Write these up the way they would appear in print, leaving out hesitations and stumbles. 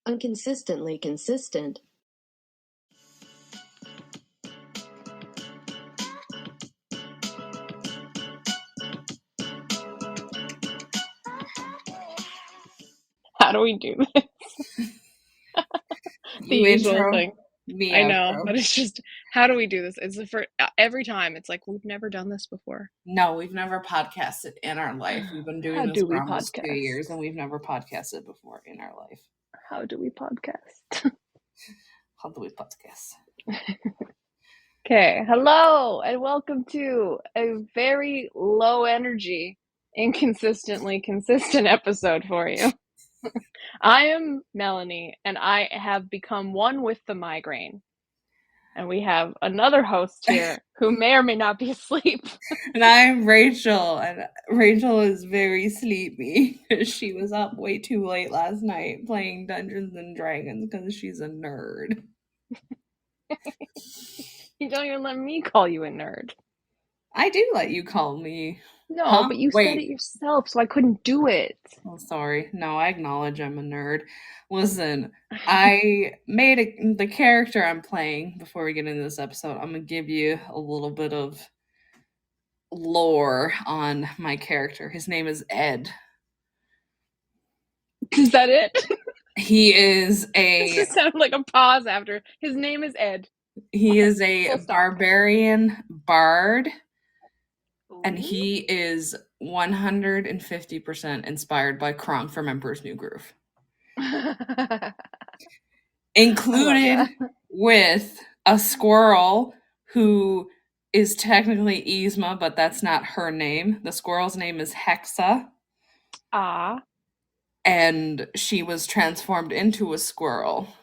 Unconsistently consistent. How do we do this? The You usual intro, thing. me I know, outro. but it's just, how do we do this? It's the first, every time it's like, we've never done this before. No, we've never podcasted in our life. We've been doing How this do for we almost 2 podcast? years, and we've never podcasted before in our life. How do we podcast? How do we podcast? Okay, hello and welcome to a very low energy, inconsistently consistent episode for you. I am Melanie, and I have become one with the migraine. And we have another host here who may or may not be asleep. And I'm Rachel, and Rachel is very sleepy because she was up way too late last night playing Dungeons and Dragons because she's a nerd. You don't even let me call you a nerd. I do let you call me. No, Huh? but you said Wait. it yourself, so I couldn't do it. Oh, sorry. No, I acknowledge I'm a nerd. Listen, I made the character I'm playing before we get into this episode. I'm gonna give you a little bit of lore on my character. His name is Ed. Is that it? He is This a just sounded like a pause after. His name is Ed. he is a Full stop. barbarian bard, and Ooh. he is 150% inspired by Kronk from Emperor's New Groove. Included with a squirrel who is technically Yzma, but that's not her name. The squirrel's name is Hexa. Ah. And she was transformed into a squirrel.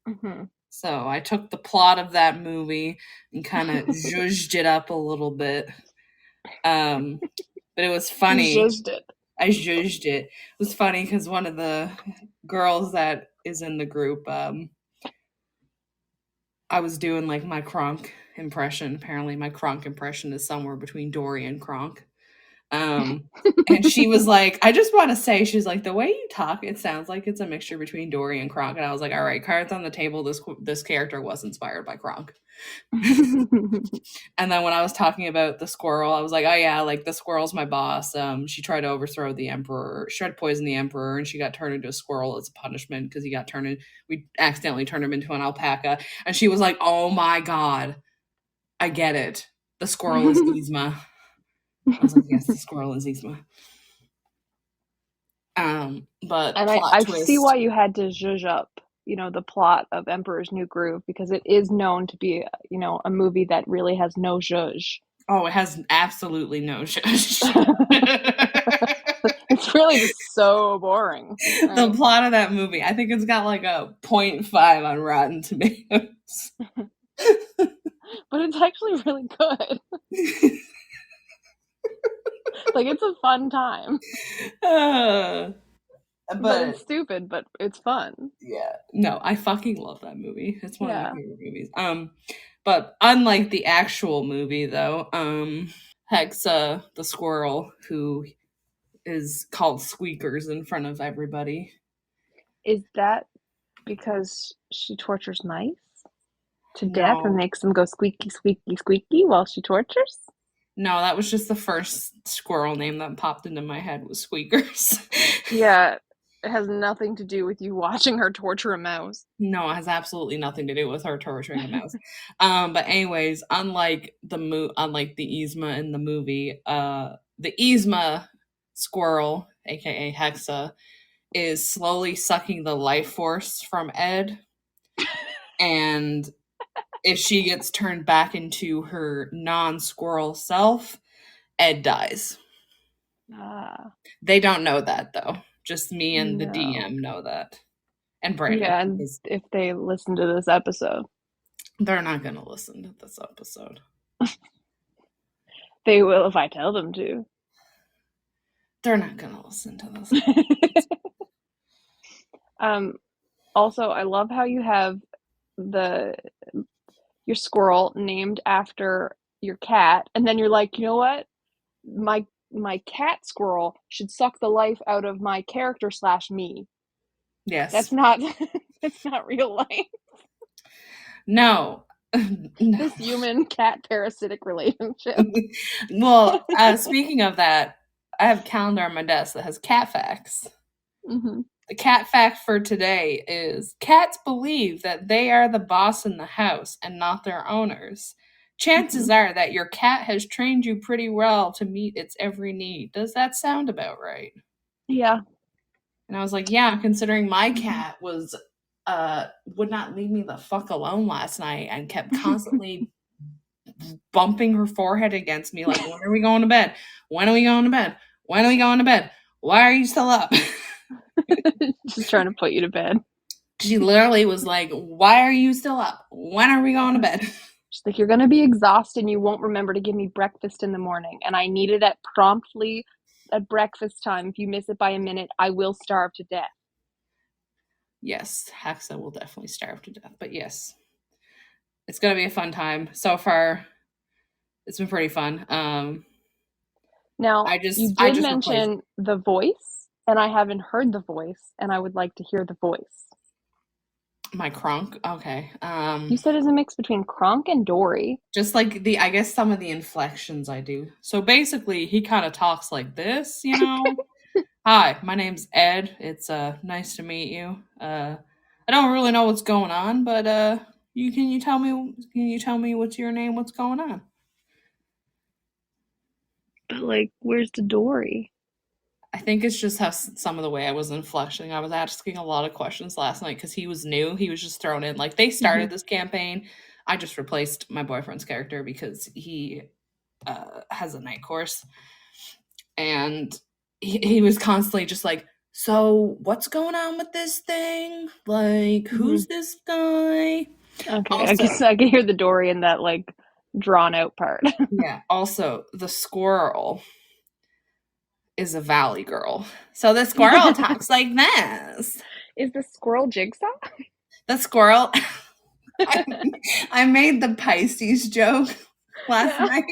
Mm-hmm. So I took the plot of that movie and kind of zhuzhed it up a little bit. But it was funny. Zhuzhed it. I zhuzhed it. It was funny because one of the girls that is in the group, I was doing like my Kronk impression. Apparently, my Kronk impression is somewhere between Dory and Kronk. And she was like, I just want to say, she's like, the way you talk, it sounds like it's a mixture between Dory and Kronk. And I was like, all right, cards on the table. This character was inspired by Kronk. And then when I was talking about the squirrel, I was like, oh yeah, like the squirrel's my boss. She tried to overthrow the emperor, she tried to poison the emperor, and she got turned into a squirrel as a punishment because we accidentally turned him into an alpaca. And she was like, oh my god, I get it. The squirrel is Yzma. I was like, yes, the squirrel is Yzma. But and plot I twist. see why you had to zhuzh up, the plot of Emperor's New Groove, because it is known to be, a movie that really has no zhuzh. Oh, it has absolutely no zhuzh. It's really just so boring. Right? The plot of that movie, I think it's got like a 0.5 on Rotten Tomatoes. But it's actually really good. Like, it's a fun time. But it's stupid, but it's fun. Yeah. No, I fucking love that movie. It's one of my favorite movies. But unlike the actual movie though, Hexa, the squirrel, who is called Squeakers in front of everybody. Is that because she tortures mice to death and makes them go squeaky, squeaky, squeaky while she tortures? No, that was just the first squirrel name that popped into my head was Squeakers. Yeah, it has nothing to do with you watching her torture a mouse. No, it has absolutely nothing to do with her torturing a mouse. But anyways, unlike the Yzma in the movie, the Yzma squirrel, aka Hexa, is slowly sucking the life force from Ed. And if she gets turned back into her non-squirrel self, Ed dies. They don't know that though. Just me and the DM know that. And Brandon. Yeah, and if they listen to this episode. They're not going to listen to this episode. They will if I tell them to. They're not going to listen to this. Also, I love how you have your squirrel named after your cat, and then you're like, you know what? My cat squirrel should suck the life out of my character / me. Yes. That's not that's not real life. No. No. This human cat parasitic relationship. Well, speaking of that, I have a calendar on my desk that has cat facts. Mm-hmm. The cat fact for today is cats believe that they are the boss in the house and not their owners. Chances are that your cat has trained you pretty well to meet its every need. Does that sound about right? Yeah. And I was like, yeah, considering my cat was would not leave me the fuck alone last night and kept constantly bumping her forehead against me like, when are we going to bed? When are we going to bed? When are we going to bed? Why are you still up? Just trying to put you to bed. She literally was like, why are you still up? When are we going to bed? She's like, you're gonna be exhausted and you won't remember to give me breakfast in the morning. And I need it at promptly at breakfast time. If you miss it by a minute, I will starve to death. Yes, Haxa will definitely starve to death. But yes, it's going to be a fun time. So far, it's been pretty fun. Now, I you did just replaced mention the voice, and I haven't heard the voice, and I would like to hear the voice. my Kronk. Okay. You said it's a mix between Kronk and Dory. Just like I guess some of the inflections I do. So basically, he kind of talks like this, you know. Hi, my name's Ed. It's nice to meet you. I don't really know what's going on, but you tell me what's your name? What's going on? But, like, where's the Dory? I think it's just how some of the way I was inflecting. I was asking a lot of questions last night because he was new. He was just thrown in. Like, they started this campaign. I just replaced my boyfriend's character because he has a night course. And he was constantly just like, so what's going on with this thing? Like, who's this guy? Okay, I Also, guess I can hear the Dory in that, like, drawn out part. yeah, also, the squirrel is a valley girl. So the squirrel talks like this. Is the squirrel Jigsaw? The squirrel. I made the Pisces joke last night.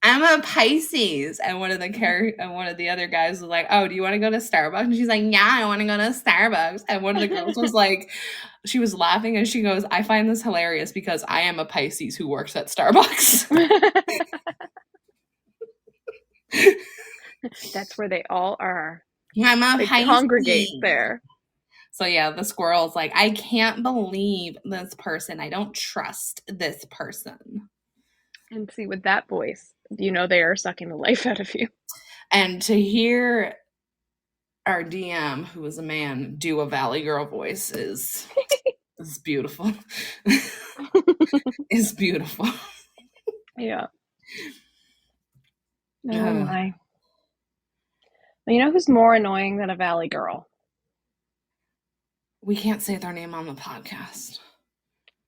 I'm a Pisces, and one of the other guys was like, "Oh, do you want to go to Starbucks?" And she's like, "Yeah, I want to go to Starbucks." And one of the girls was like, she was laughing, and she goes, "I find this hilarious because I am a Pisces who works at Starbucks." That's where they all are. I'm a They Pisces. congregate there. So yeah, the squirrel's like, I can't believe this person. I don't trust this person. And see, with that voice, you know they are sucking the life out of you. And to hear our DM, who is a man, do a Valley Girl voice is beautiful. It's beautiful. Yeah. Oh my. You know who's more annoying than a Valley Girl? We can't say their name on the podcast.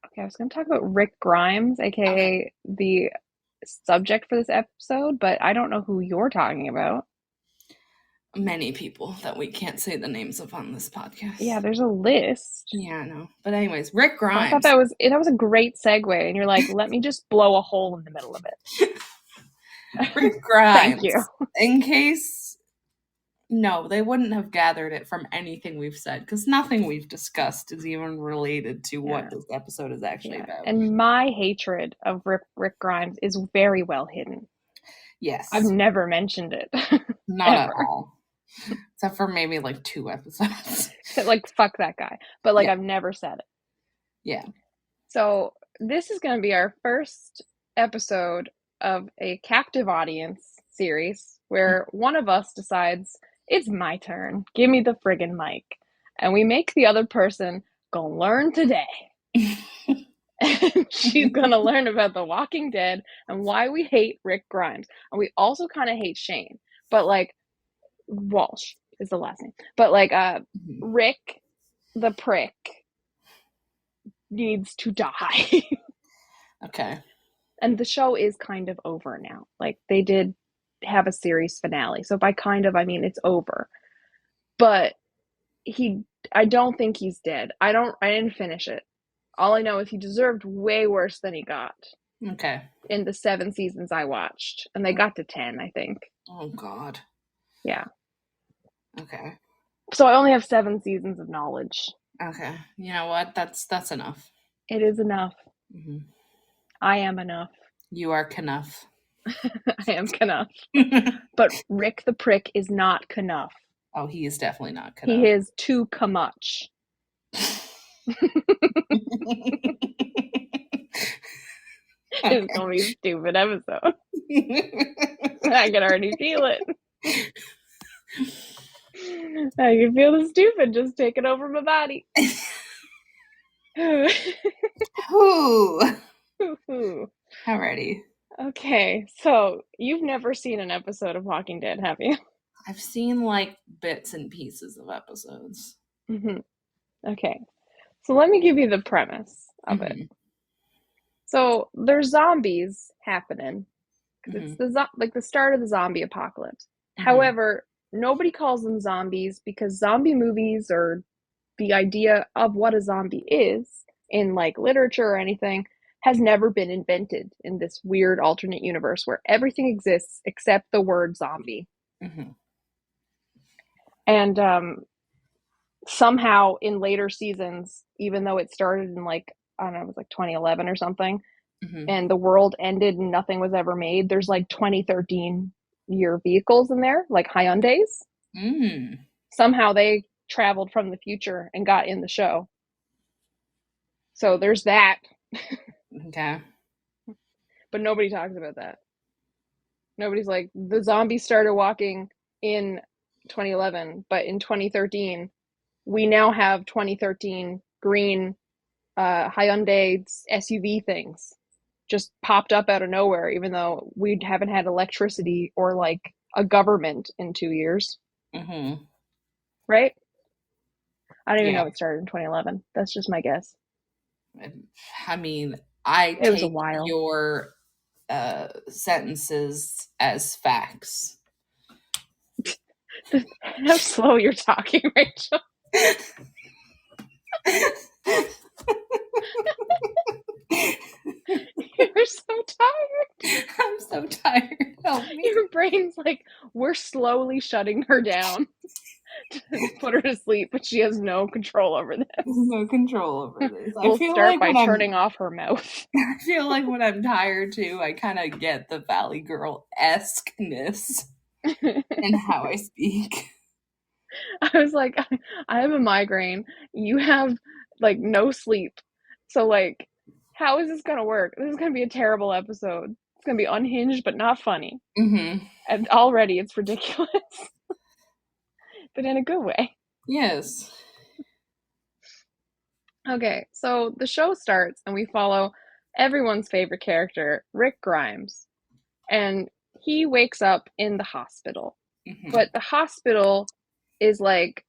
Okay, I was going to talk about Rick Grimes, aka the subject for this episode, but I don't know who you're talking about. Many people that we can't say the names of on this podcast. Yeah, there's a list. Yeah, I know. But anyways, Rick Grimes. I thought that was a great segue, and you're like, let me just blow a hole in the middle of it. Rick Grimes. Thank you. In case, no, they wouldn't have gathered it from anything we've said because nothing we've discussed is even related to what this episode is actually about. And my hatred of Rick Grimes is very well hidden. Yes. I've never mentioned it. Not at all. Except for maybe like 2 episodes. Like, fuck that guy. But like, I've never said it. Yeah. So this is going to be our first episode of a captive audience series where one of us decides it's my turn. Give me the friggin' mic. And we make the other person go learn today. And she's going to learn about The Walking Dead and why we hate Rick Grimes. And we also kind of hate Shane. But like, Walsh is the last name. But like, Rick the prick needs to die. Okay. And the show is kind of over now. Like, they did have a series finale. So by kind of, I mean it's over. But I don't think he's dead. I didn't finish it. All I know is he deserved way worse than he got. Okay. In the 7 seasons I watched. And they got to 10, I think. Oh, God. Yeah. Okay. So I only have 7 seasons of knowledge. Okay. You know what? That's enough. It is enough. Mm-hmm. I am enough. You are Knuff. I am Knuff. But Rick the Prick is not Knuff. Oh, he is definitely not Knuff. He is too much. It's gonna be a stupid episode. I can already feel it. I can feel the stupid just taking over my body. Alrighty. Okay, so you've never seen an episode of Walking Dead, have you? I've seen like bits and pieces of episodes. Mm-hmm. Okay, so let me give you the premise of it. So there's zombies happening. It's the start of the zombie apocalypse. However, nobody calls them zombies because zombie movies, or the idea of what a zombie is in like literature or anything, has never been invented in this weird alternate universe where everything exists except the word zombie. And somehow in later seasons, even though it started in like, I don't know, it was like 2011 or something, and the world ended and nothing was ever made, there's like 2013 year vehicles in there, like Hyundais. Somehow they traveled from the future and got in the show. So there's that. Okay. But nobody talks about that. Nobody's like, the zombies started walking in 2011, but in 2013, we now have 2013 green Hyundai SUV things just popped up out of nowhere, even though we haven't had electricity or like a government in 2 years. Right? I don't even know it started in 2011. That's just my guess. I mean, I It was a take while. your sentences as facts. How slow you're talking, Rachel. You're so tired. I'm so tired. Help me. Your brain's like, we're slowly shutting her down to put her to sleep, but she has no control over this. No control over this. We'll start by turning off her mouth. I feel like when I'm tired too, I kind of get the Valley Girl-esque-ness in how I speak. I was like, I have a migraine. You have like no sleep. So like, how is this gonna work? This is gonna be a terrible episode. It's gonna be unhinged but not funny. And already it's ridiculous. But in a good way. Yes. Okay, so the show starts and we follow everyone's favorite character, Rick Grimes. And he wakes up in the hospital. But the hospital is like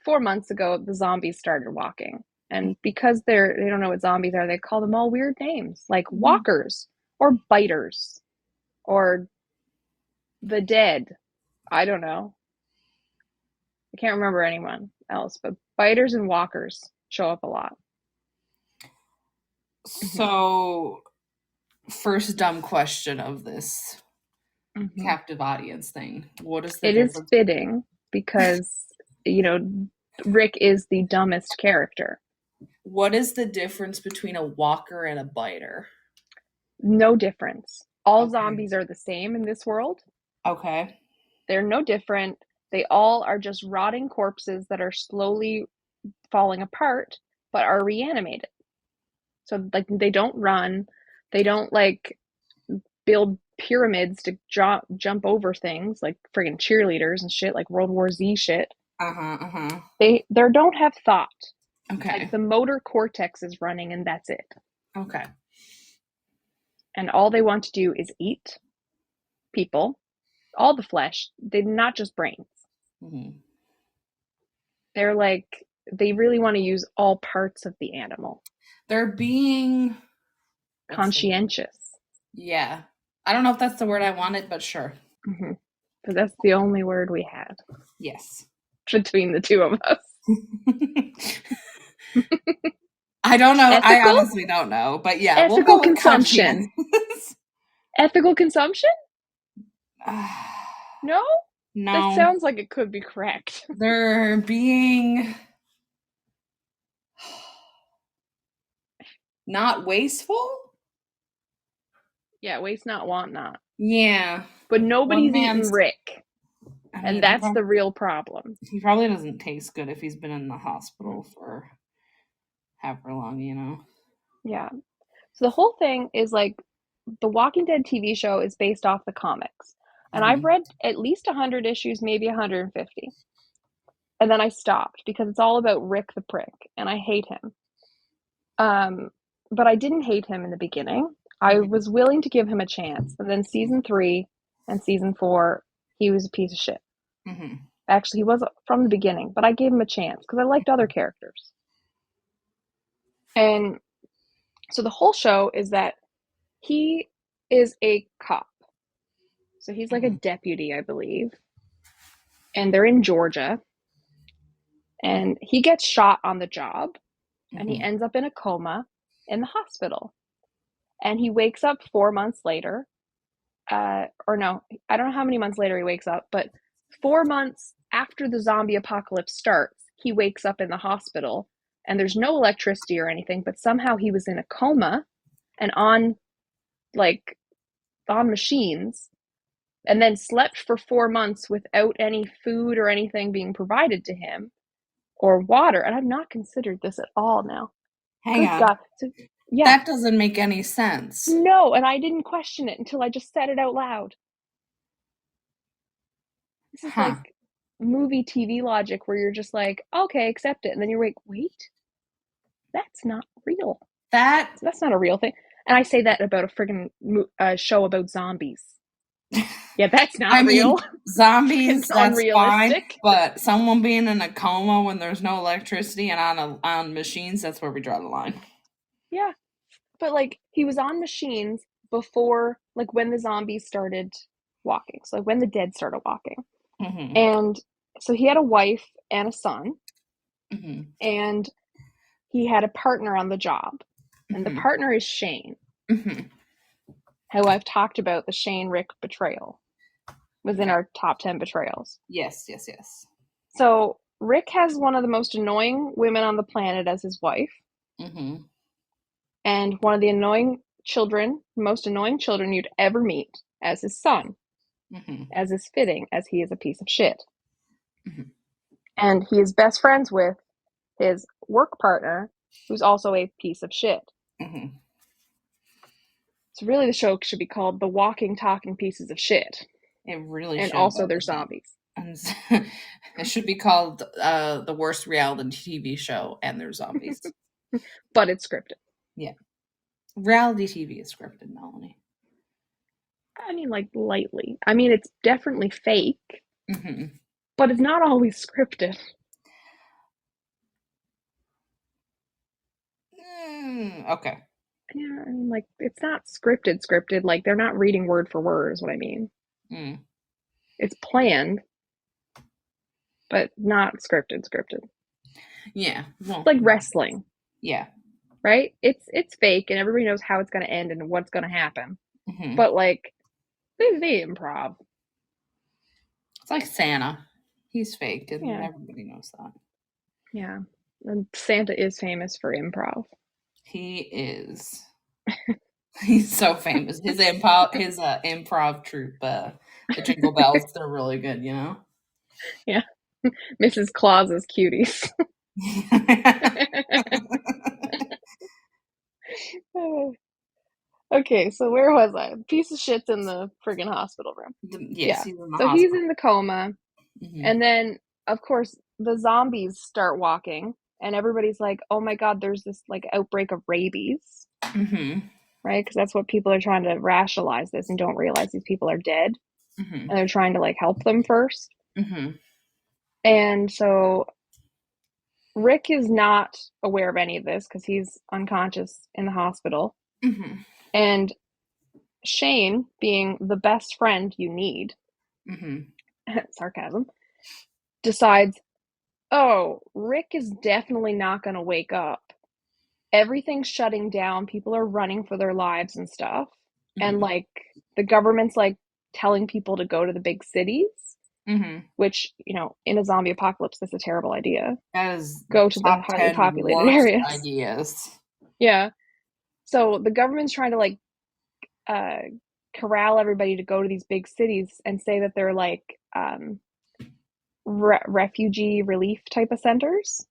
4 months ago, the zombies started walking. And because they don't know what zombies are, they call them all weird names, like walkers or biters or the dead. I don't know. I can't remember anyone else, but biters and walkers show up a lot. So, first dumb question of this captive audience thing. What is the difference? It is fitting because, Rick is the dumbest character. What is the difference between a walker and a biter? No difference. All zombies are the same in this world. Okay. They're no different. They all are just rotting corpses that are slowly falling apart, but are reanimated. So, like, they don't run. They don't, like, build pyramids to jump over things, like friggin' cheerleaders and shit, like World War Z shit. They don't have thought. Okay. Like, the motor cortex is running, and that's it. Okay. And all they want to do is eat people, all the flesh. They're not just brains. They're like, they really want to use all parts of the animal. They're being conscientious. Yeah. I don't know if that's the word I wanted, but sure. But that's the only word we had. Yes. Between the two of us. I don't know. Ethical? I honestly don't know. But yeah, ethical we'll go with consumption. Ethical consumption? No? That No. sounds like it could be correct. They're being not wasteful? Yeah, waste not, want not. Yeah. But One nobody's eating man's Rick, I and mean, that's the real problem. he probably doesn't taste good if he's been in the hospital Mm. for however long, you know. Yeah. So the whole thing is like the Walking Dead TV show is based off the comics. And I've Mhm. read at least 100 issues, maybe 150. And then I stopped because it's all about Rick the Prick, and I hate him. But I didn't hate him in the beginning. I Mhm. was willing to give him a chance. And then season 3 and season 4, he was a piece of shit. Mhm. Actually, he was from the beginning, but I gave him a chance because I liked other characters. And so the whole show is that he is a cop. So he's like a Mhm. deputy, I believe. And they're in Georgia. And he gets shot on the job and he Mhm. ends up in a coma in the hospital. And he wakes up 4 months later. Or no, I don't know how many months later he wakes up, but 4 months after the zombie apocalypse starts, he wakes up in the hospital and there's no electricity or anything, but somehow he was in a coma and like on machines and then slept for 4 months without any food or anything being provided to him or water. And I've not considered this at all now. Hang Good on. God. So, yeah. That doesn't make any sense. No, and I didn't question it until I just said it out loud. This is Huh. like movie TV logic where you're just like, okay, accept it. And then you're like, wait, that's not real. That That's not a real thing. And I say that about a friggin' show about zombies. Yeah, that's I not real. mean, zombies, It's that's fine, unrealistic. but someone being in a coma when there's no electricity and on machines, that's where we draw the line. Yeah. But like he was on machines before, like when the zombies started walking. So like when the dead started walking. Mhm. And so he had a wife and a son, Mhm. and he had a partner on the job. And the Mhm. partner is Shane, Mhm. who I've talked about the Shane Rick betrayal, was in Okay. our top 10 betrayals. Yes, yes, yes. So Rick has one of the most annoying women on the planet as his wife, Mhm. and one of the most annoying children you'd ever meet as his son, Mhm. as is fitting, as he is a piece of shit. Mhm. And he is best friends with his work partner, who's also a piece of shit. Mhm. So really the show should be called The Walking, Talking Pieces of Shit. It really And should, also but they're it's not. zombies. And it should be called the worst reality TV show, and there's zombies. But it's scripted. Yeah, reality TV is scripted, Melanie. I mean, like, lightly. I mean, it's definitely fake, Mhm. but it's not always scripted. Okay. Yeah, I mean, like, it's not scripted. Like, they're not reading word for word, is what I mean. Mm. It's planned, but not scripted. Yeah. It's Well. like wrestling, Yeah. right? It's fake, and everybody knows how it's going to end and what's going to happen. Mhm. But, like, they improv. It's like Santa. He's fake, and Yeah, everybody knows that. yeah. And Santa is famous for improv. He is. He's so famous. His improv troupe, the Jingle Bells, they're really good, you know? Yeah. Mrs. Claus's cuties. Okay, so where was I? Piece of shit's in the friggin' hospital room. Yes, Yeah. he's in the So he's hospital. in the coma, Mhm. and then of course the zombies start walking, and everybody's like, "Oh my God, there's this like outbreak of rabies," Mhm. right? Because that's what people are trying to rationalize this and don't realize these people are dead, Mhm. and they're trying to like help them first. Mhm. And so Rick is not aware of any of this because he's unconscious in the hospital, Mhm. and Shane, being the best friend you need, Mhm. sarcasm, decides, oh, Rick is definitely not going to wake up. Everything's shutting down. People are running for their lives and stuff. And Mhm. like the government's like telling people to go to the big cities. which, in a zombie apocalypse, that's a terrible idea. That is Go to the top highly 10 populated worst areas. ideas. Yeah. So the government's trying to like corral everybody to go to these big cities and say that they're like refugee relief type of centers.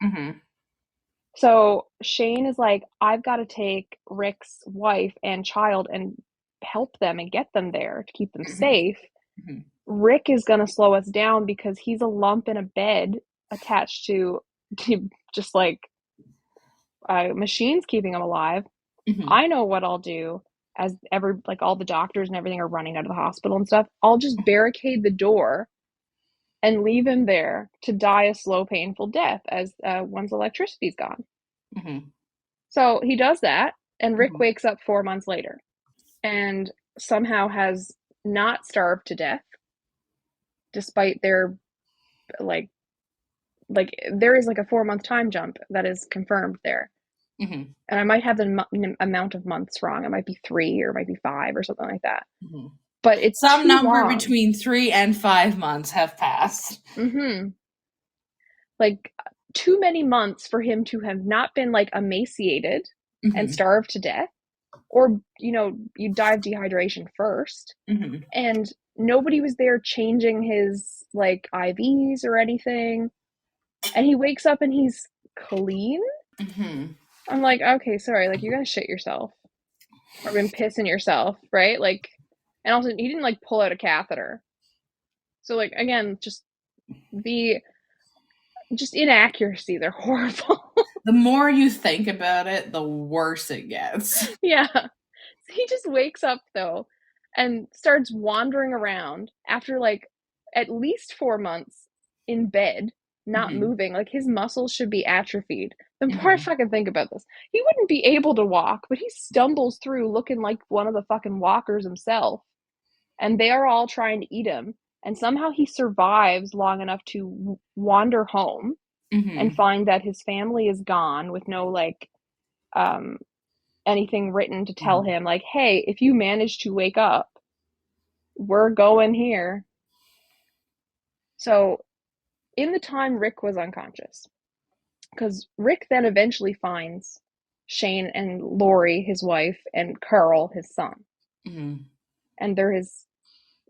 So Shane is like, I've got to take Rick's wife and child and help them and get them there to keep them safe. Rick is going to slow us down because he's a lump in a bed attached to just like machines keeping him alive. I know what I'll do as all the doctors and everything are running out of the hospital and stuff. I'll just barricade the door and leave him there to die a slow, painful death as once electricity's gone. So he does that, and Rick wakes up 4 months later and somehow has not starved to death, despite their like there is like a 4-month time jump that is confirmed there. And I might have the amount of months wrong. It might be 3 or it might be 5 or something like that. But it's some number long. between 3 and 5 months have passed. Like too many months for him to have not been like emaciated and starved to death, or you die of dehydration first. And nobody was there changing his like IVs or anything. And he wakes up and he's clean. I'm like, okay, sorry, like you gotta shit yourself or been pissing yourself, right? Like, and also he didn't like pull out a catheter. So like again, just inaccuracy. They're horrible. The more you think about it, the worse it gets. Yeah. He just wakes up though and starts wandering around after like at least 4 months in bed, not moving. Like his muscles should be atrophied. The more I fucking think about this, he wouldn't be able to walk, but he stumbles through looking like one of the fucking walkers himself. And they are all trying to eat him. And somehow he survives long enough to wander home and find that his family is gone with no like anything written to tell him like, hey, if you manage to wake up, we're going here. So in the time Rick was unconscious, because Rick then eventually finds Shane and Lori, his wife, and Carl, his son. And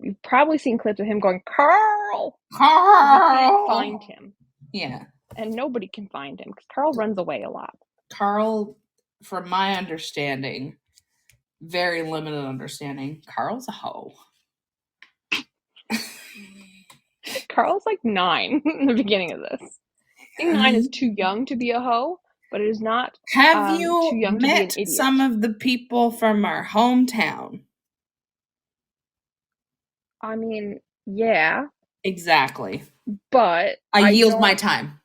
you've probably seen clips of him going, Carl! Carl! He can't find him. Yeah. And nobody can find him because Carl runs away a lot. Carl, from my understanding, very limited understanding, Carl's a hoe. Carl's like 9 in the beginning of this. I think 9 is too young to be a hoe, but it is not Have you too young met to be an idiot. Some of the people from our hometown? I mean, yeah. Exactly. But I yield my time.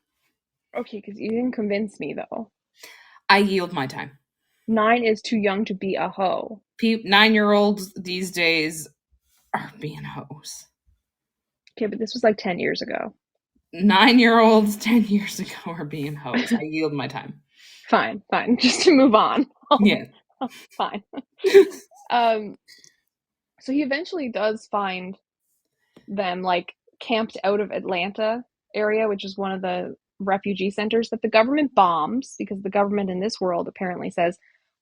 Okay, because you didn't convince me, though. I yield my time. 9 is too young to be a hoe. 9-year-olds these days are being hoes. Okay, but this was like 10 years ago. 9-year-olds 10 years ago are being hoes. I yield my time. Fine. Just to move on. Yeah. Fine. So he eventually does find them like camped out of Atlanta area, which is one of the refugee centers that the government bombs, because the government in this world apparently says,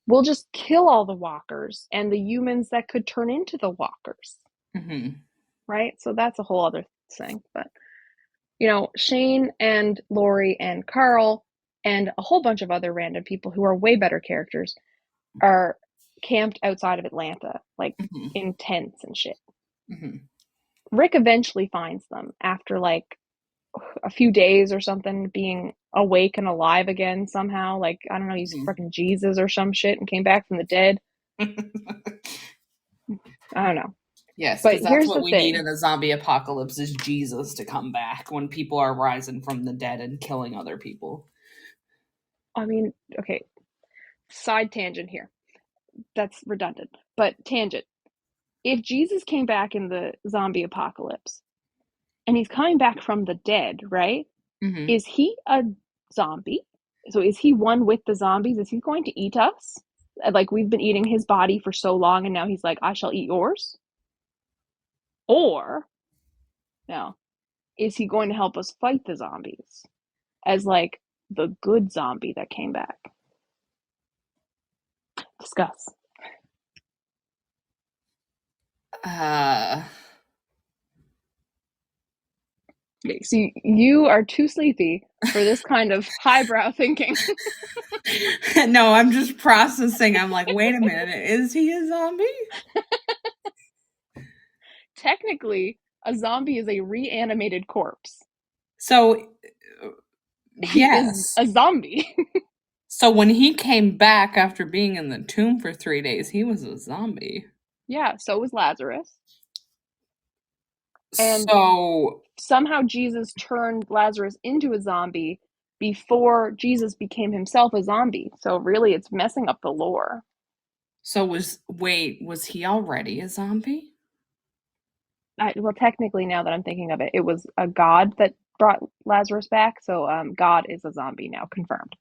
we'll just kill all the walkers and the humans that could turn into the walkers. Right? So that's a whole other thing. But, Shane and Lori and Carl and a whole bunch of other random people who are way better characters are camped outside of Atlanta, like in tents and shit. Rick eventually finds them after like a few days or something, being awake and alive again somehow. Like, I don't know, he's fucking Jesus or some shit and came back from the dead. I don't know. Yes, because that's what we need in a zombie apocalypse is Jesus to come back when people are rising from the dead and killing other people. I mean, okay, side tangent here. That's redundant, but tangent. If Jesus came back in the zombie apocalypse and he's coming back from the dead, right? Is he a zombie? So is he one with the zombies? Is he going to eat us? Like we've been eating his body for so long and now he's like, I shall eat yours? Or, no. is he going to help us fight the zombies as like the good zombie that came back? Discuss. Okay, so you are too sleepy for this kind of highbrow thinking. No, I'm just processing. I'm like, wait a minute, is he a zombie? Technically, a zombie is a reanimated corpse. So, He is yes. a zombie. So when he came back after being in the tomb for 3 days, he was a zombie. Yeah, so was Lazarus. And So somehow Jesus turned Lazarus into a zombie before Jesus became himself a zombie. So really, it's messing up the lore. was he already a zombie? Well, technically, now that I'm thinking of it, it was a god that brought Lazarus back. So God is a zombie now, confirmed.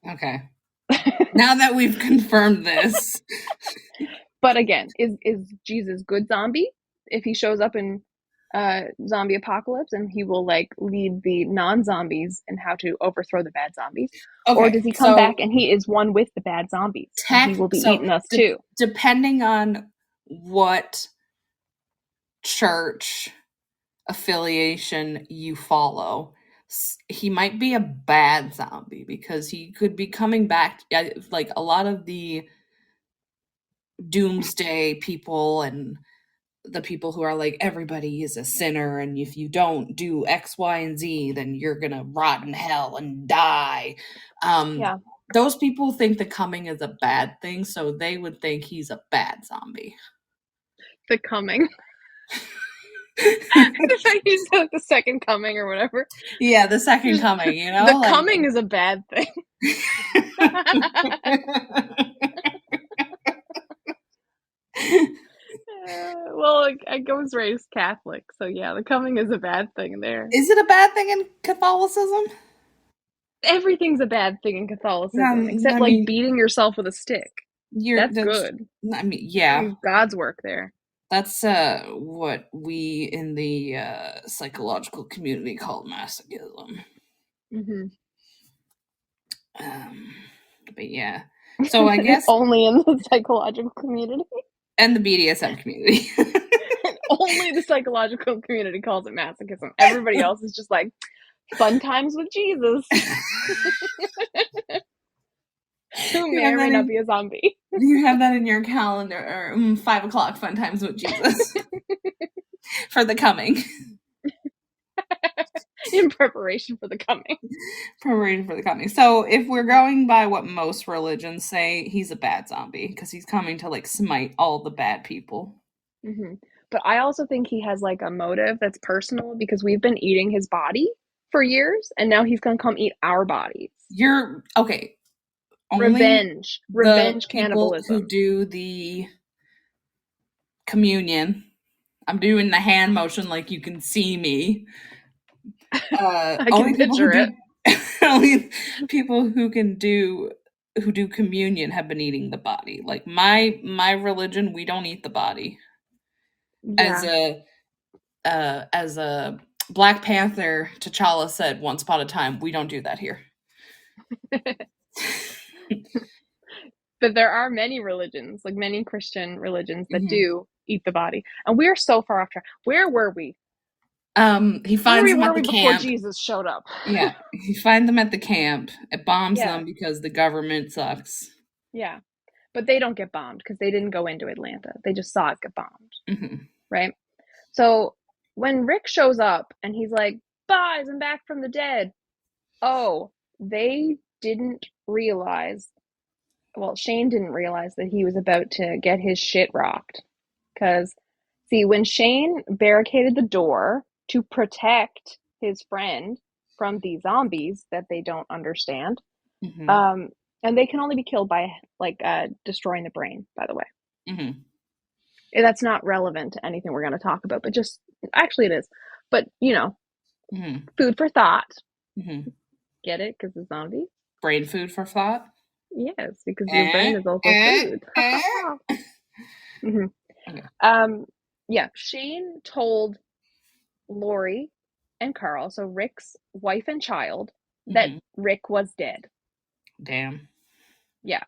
Okay. Now that we've confirmed this. But again, is Jesus good zombie? If he shows up in zombie apocalypse and he will like lead the non-zombies in how to overthrow the bad zombies, or Okay, does he come so back and he is one with the bad zombies and he will be eating us too? depending on what church affiliation you follow, he might be a bad zombie because he could be coming back. Like a lot of the doomsday people and the people who are like everybody is a sinner, and if you don't do X, Y, and Z, then you're gonna rot in hell and die. Yeah. Those people think the coming is a bad thing, so they would think he's a bad zombie. The coming. It's like he's like the second coming or whatever. Yeah, the second coming, you know? The like, coming is a bad thing. Well, I was raised Catholic, so yeah, the coming is a bad thing there. Is it a bad thing in Catholicism? Everything's a bad thing in Catholicism, I except like mean, beating yourself with a stick. That's good. I mean, yeah. God's work there. That's what we in the psychological community call masochism. Mm-hmm. But yeah, so I guess only in the psychological community, and the BDSM community. only the psychological community calls it masochism. Everybody else is just like fun times with Jesus, who may or may not be a zombie. You have that in your calendar, or 5 o'clock fun times with Jesus for the coming. In preparation for the coming. Preparation for the coming. So if we're going by what most religions say, he's a bad zombie because he's coming to like smite all the bad people. Mm-hmm. But I also think he has like a motive that's personal because we've been eating his body for years, and now he's gonna come eat our bodies. You're okay. Revenge cannibalism. Who do the communion? I'm doing the hand motion like you can see me. I can picture it. Only people who do communion have been eating the body. Like my religion, we don't eat the body. Yeah. As a Black Panther, T'Challa said once upon a time, we don't do that here. But there are many religions, like many Christian religions, that do eat the body. And we are so far off track. Where were we? He finds them at the camp before Jesus showed up. Yeah, he finds them at the camp. It bombs them because the government sucks. Yeah, but they don't get bombed because they didn't go into Atlanta. They just saw it get bombed, right? So when Rick shows up and he's like, "Guys, I'm back from the dead." Oh, they didn't realize. Well, Shane didn't realize that he was about to get his shit rocked. Because, see, when Shane barricaded the door to protect his friend from the zombies that they don't understand, and they can only be killed by, like, destroying the brain, by the way. That's not relevant to anything we're going to talk about, but just, actually it is. But, you know, food for thought. Get it? Because the zombie? Brain food for thought? Yes, because your brain is also food. Okay. Yeah, Shane told Lori and Carl, so Rick's wife and child, that Rick was dead. Damn. Yeah.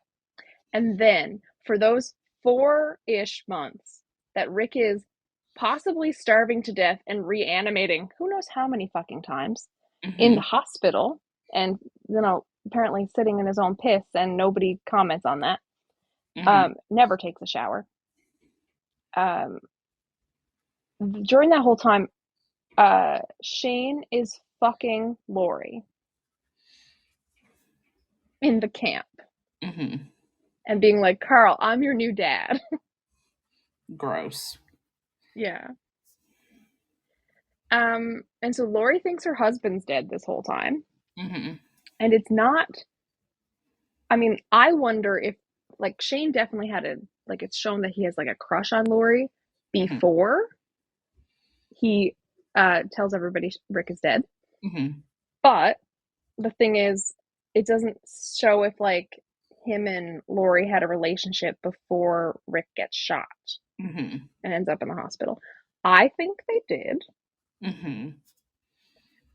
And then for those 4-ish months that Rick is possibly starving to death and reanimating who knows how many fucking times in the hospital, and apparently sitting in his own piss, and nobody comments on that. Never takes a shower. During that whole time, Shane is fucking Lori in the camp and being like, Carl, I'm your new dad. Gross. Yeah. And so Lori thinks her husband's dead this whole time. And it's not, I mean, I wonder if, like, Shane definitely had it's shown that he has, like, a crush on Lori before he tells everybody Rick is dead. But the thing is, it doesn't show if, like, him and Lori had a relationship before Rick gets shot and ends up in the hospital. I think they did.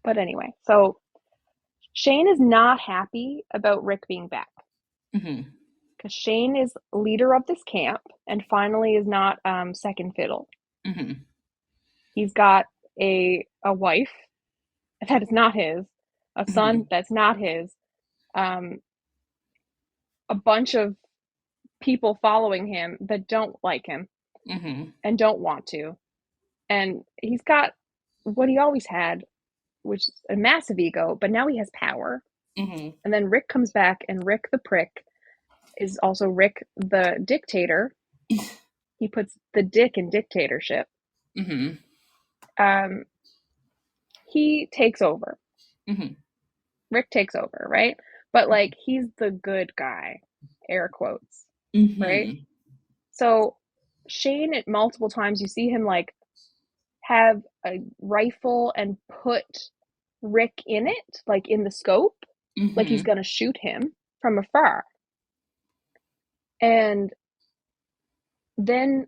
But anyway, so Shane is not happy about Rick being back. Because Shane is leader of this camp and finally is not second fiddle. He's got a wife that is not his, a son that's not his, a bunch of people following him that don't like him and don't want to. And he's got what he always had, which is a massive ego, but now he has power. And then Rick comes back, and Rick the prick is also Rick the dictator. He puts the dick in dictatorship. He takes over. Rick takes over, right? But, like, he's the good guy, air quotes, right? So Shane, at multiple times, you see him, like, have a rifle and put Rick in it, like, in the scope, like he's gonna shoot him from afar. And then,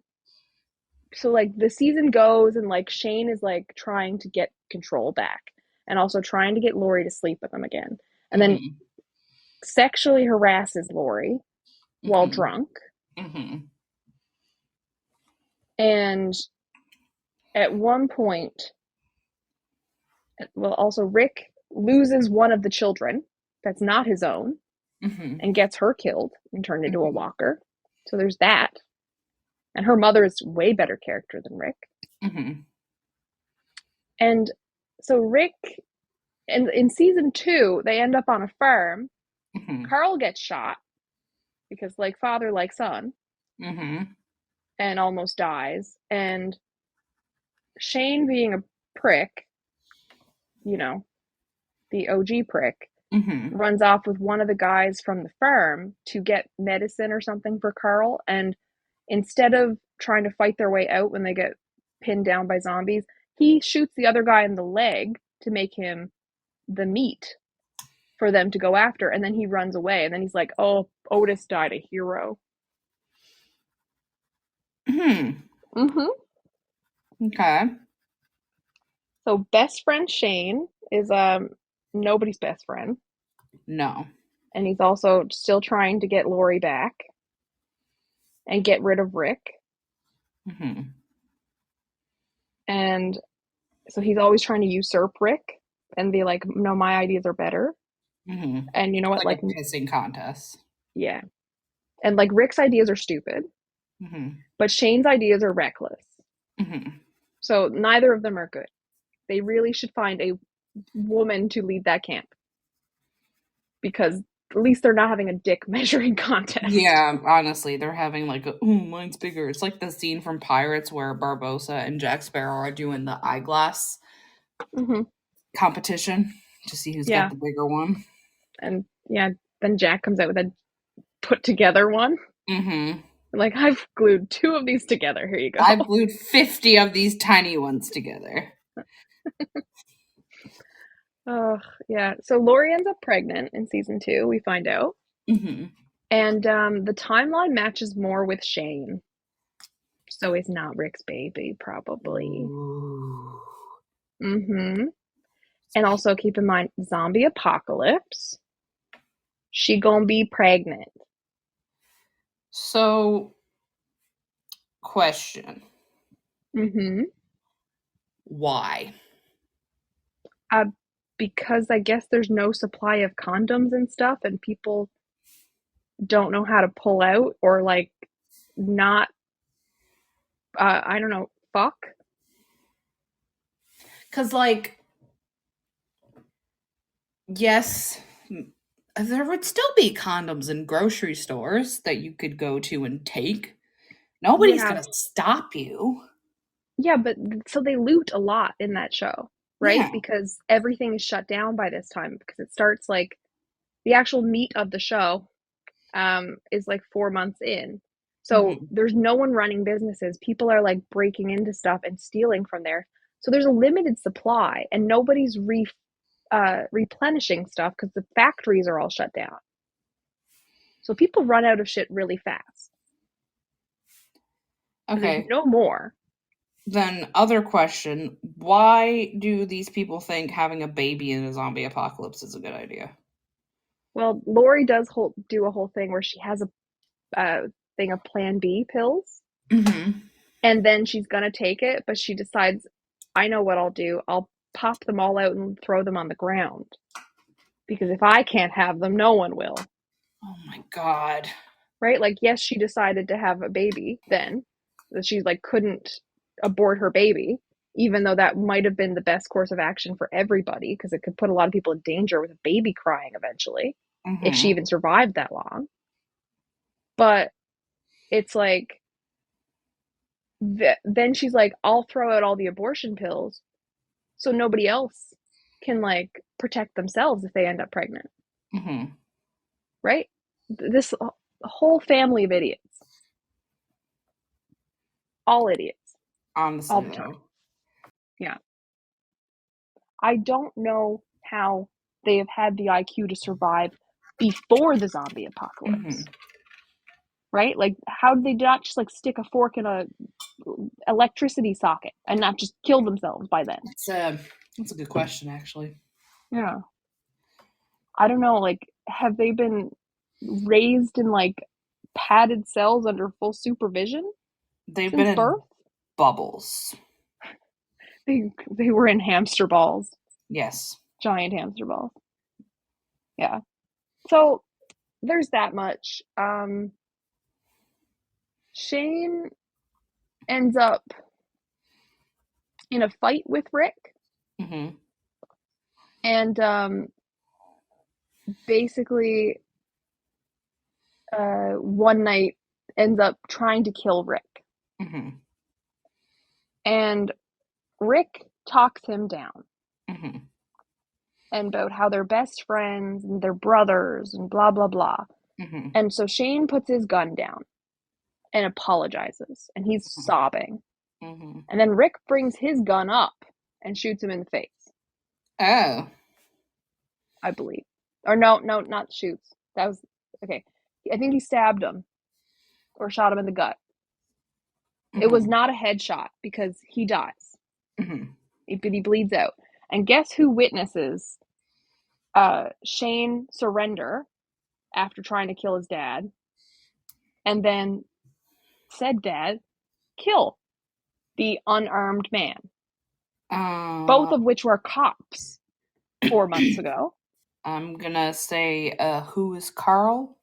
so, like, the season goes, and, like, Shane is, like, trying to get control back and also trying to get Lori to sleep with him again. And then sexually harasses Lori while drunk. And at one point, well, also Rick loses one of the children that's not his own and gets her killed and turned into a walker. So there's that. And her mother is way better character than Rick. And so Rick, and in season 2, they end up on a farm. Carl gets shot because, like father, like son, and almost dies. And Shane, being a prick, the OG prick, runs off with one of the guys from the farm to get medicine or something for Carl. And instead of trying to fight their way out when they get pinned down by zombies, he shoots the other guy in the leg to make him the meat for them to go after. And then he runs away. And then he's like, oh, Otis died a hero. Okay. So best friend Shane is nobody's best friend. No. And he's also still trying to get Lori back and get rid of Rick. And so he's always trying to usurp Rick and be like, no, my ideas are better. And you know what? Like a pissing contest. Yeah. And, like, Rick's ideas are stupid. But Shane's ideas are reckless. So neither of them are good. They really should find a woman to lead that camp. Because at least they're not having a dick measuring contest. Yeah, honestly, they're having, like, mine's bigger. It's like the scene from Pirates where Barbossa and Jack Sparrow are doing the eyeglass competition to see who's got the bigger one. And, then Jack comes out with a put together one. Like, I've glued 2 of these together. Here you go. I've glued 50 of these tiny ones together. Oh, yeah. So Lori ends up pregnant in season 2, we find out. And the timeline matches more with Shane. So it's not Rick's baby, probably. And also keep in mind, zombie apocalypse. She gonna be pregnant. So, question. Mm-hmm. Why? Because I guess there's no supply of condoms and stuff, and people don't know how to pull out or like not. I don't know. Fuck. Because, like, yes, there would still be condoms in grocery stores that you could go to and take. Nobody's Yeah, going to stop you. yeah, but so they loot a lot in that show, right? Yeah. Because everything is shut down by this time because it starts like the actual meat of the show is like 4 months in. So Hmm. there's no one running businesses. People are like breaking into stuff and stealing from there. So there's a limited supply and nobody's replenishing stuff because the factories are all shut down. So people run out of shit really fast. And there's Okay. no more. Then, other question, why do these people think having a baby in a zombie apocalypse is a good idea? Well, Lori does do a whole thing where she has a thing of Plan B pills, Hmm. and then she's gonna take it, but she decides, I know what I'll do. I'll pop them all out and throw them on the ground because if I can't have them, no one will. Oh my God. Right? Like, yes, she decided to have a baby then, that she like couldn't abort her baby, even though that might have been the best course of action for everybody because it could put a lot of people in danger with a baby crying eventually, if she Hmm. even survived that long. But it's like then she's like, I'll throw out all the abortion pills so nobody else can like protect themselves if they end up pregnant, Hmm. right? This whole family of idiots, all idiots, all Honestly, the time. though. Yeah. I don't know how they have had the IQ to survive before the zombie Hmm. apocalypse, right? Like, how did they not just like stick a fork in a electricity socket and not just kill themselves by then? That's a good question, actually. Yeah. I don't know, like, have they been raised in like padded cells under full supervision They've been since in birth? bubbles. They were in hamster balls, Yes. giant hamster balls. Yeah. So there's that much. Shane ends up in a fight with Rick, Hmm. and basically one night ends up trying to kill Rick, Hmm. and Rick talks him down Hmm. and about how they're best friends and they're brothers and blah blah blah. Hmm. And so Shane puts his gun down and apologizes, and he's sobbing. Hmm. And then Rick brings his gun up and shoots him in the face, Oh. I believe. Or no, no, not shoots. That was okay. I think he stabbed him or shot him in the gut. It was Hmm. not a headshot because he dies, Hmm. but he bleeds out. And guess who witnesses Shane surrender after trying to kill his dad, and then said dad kill the unarmed man, both Uh, of which were cops 4 months ago. I'm gonna say, who is Carl?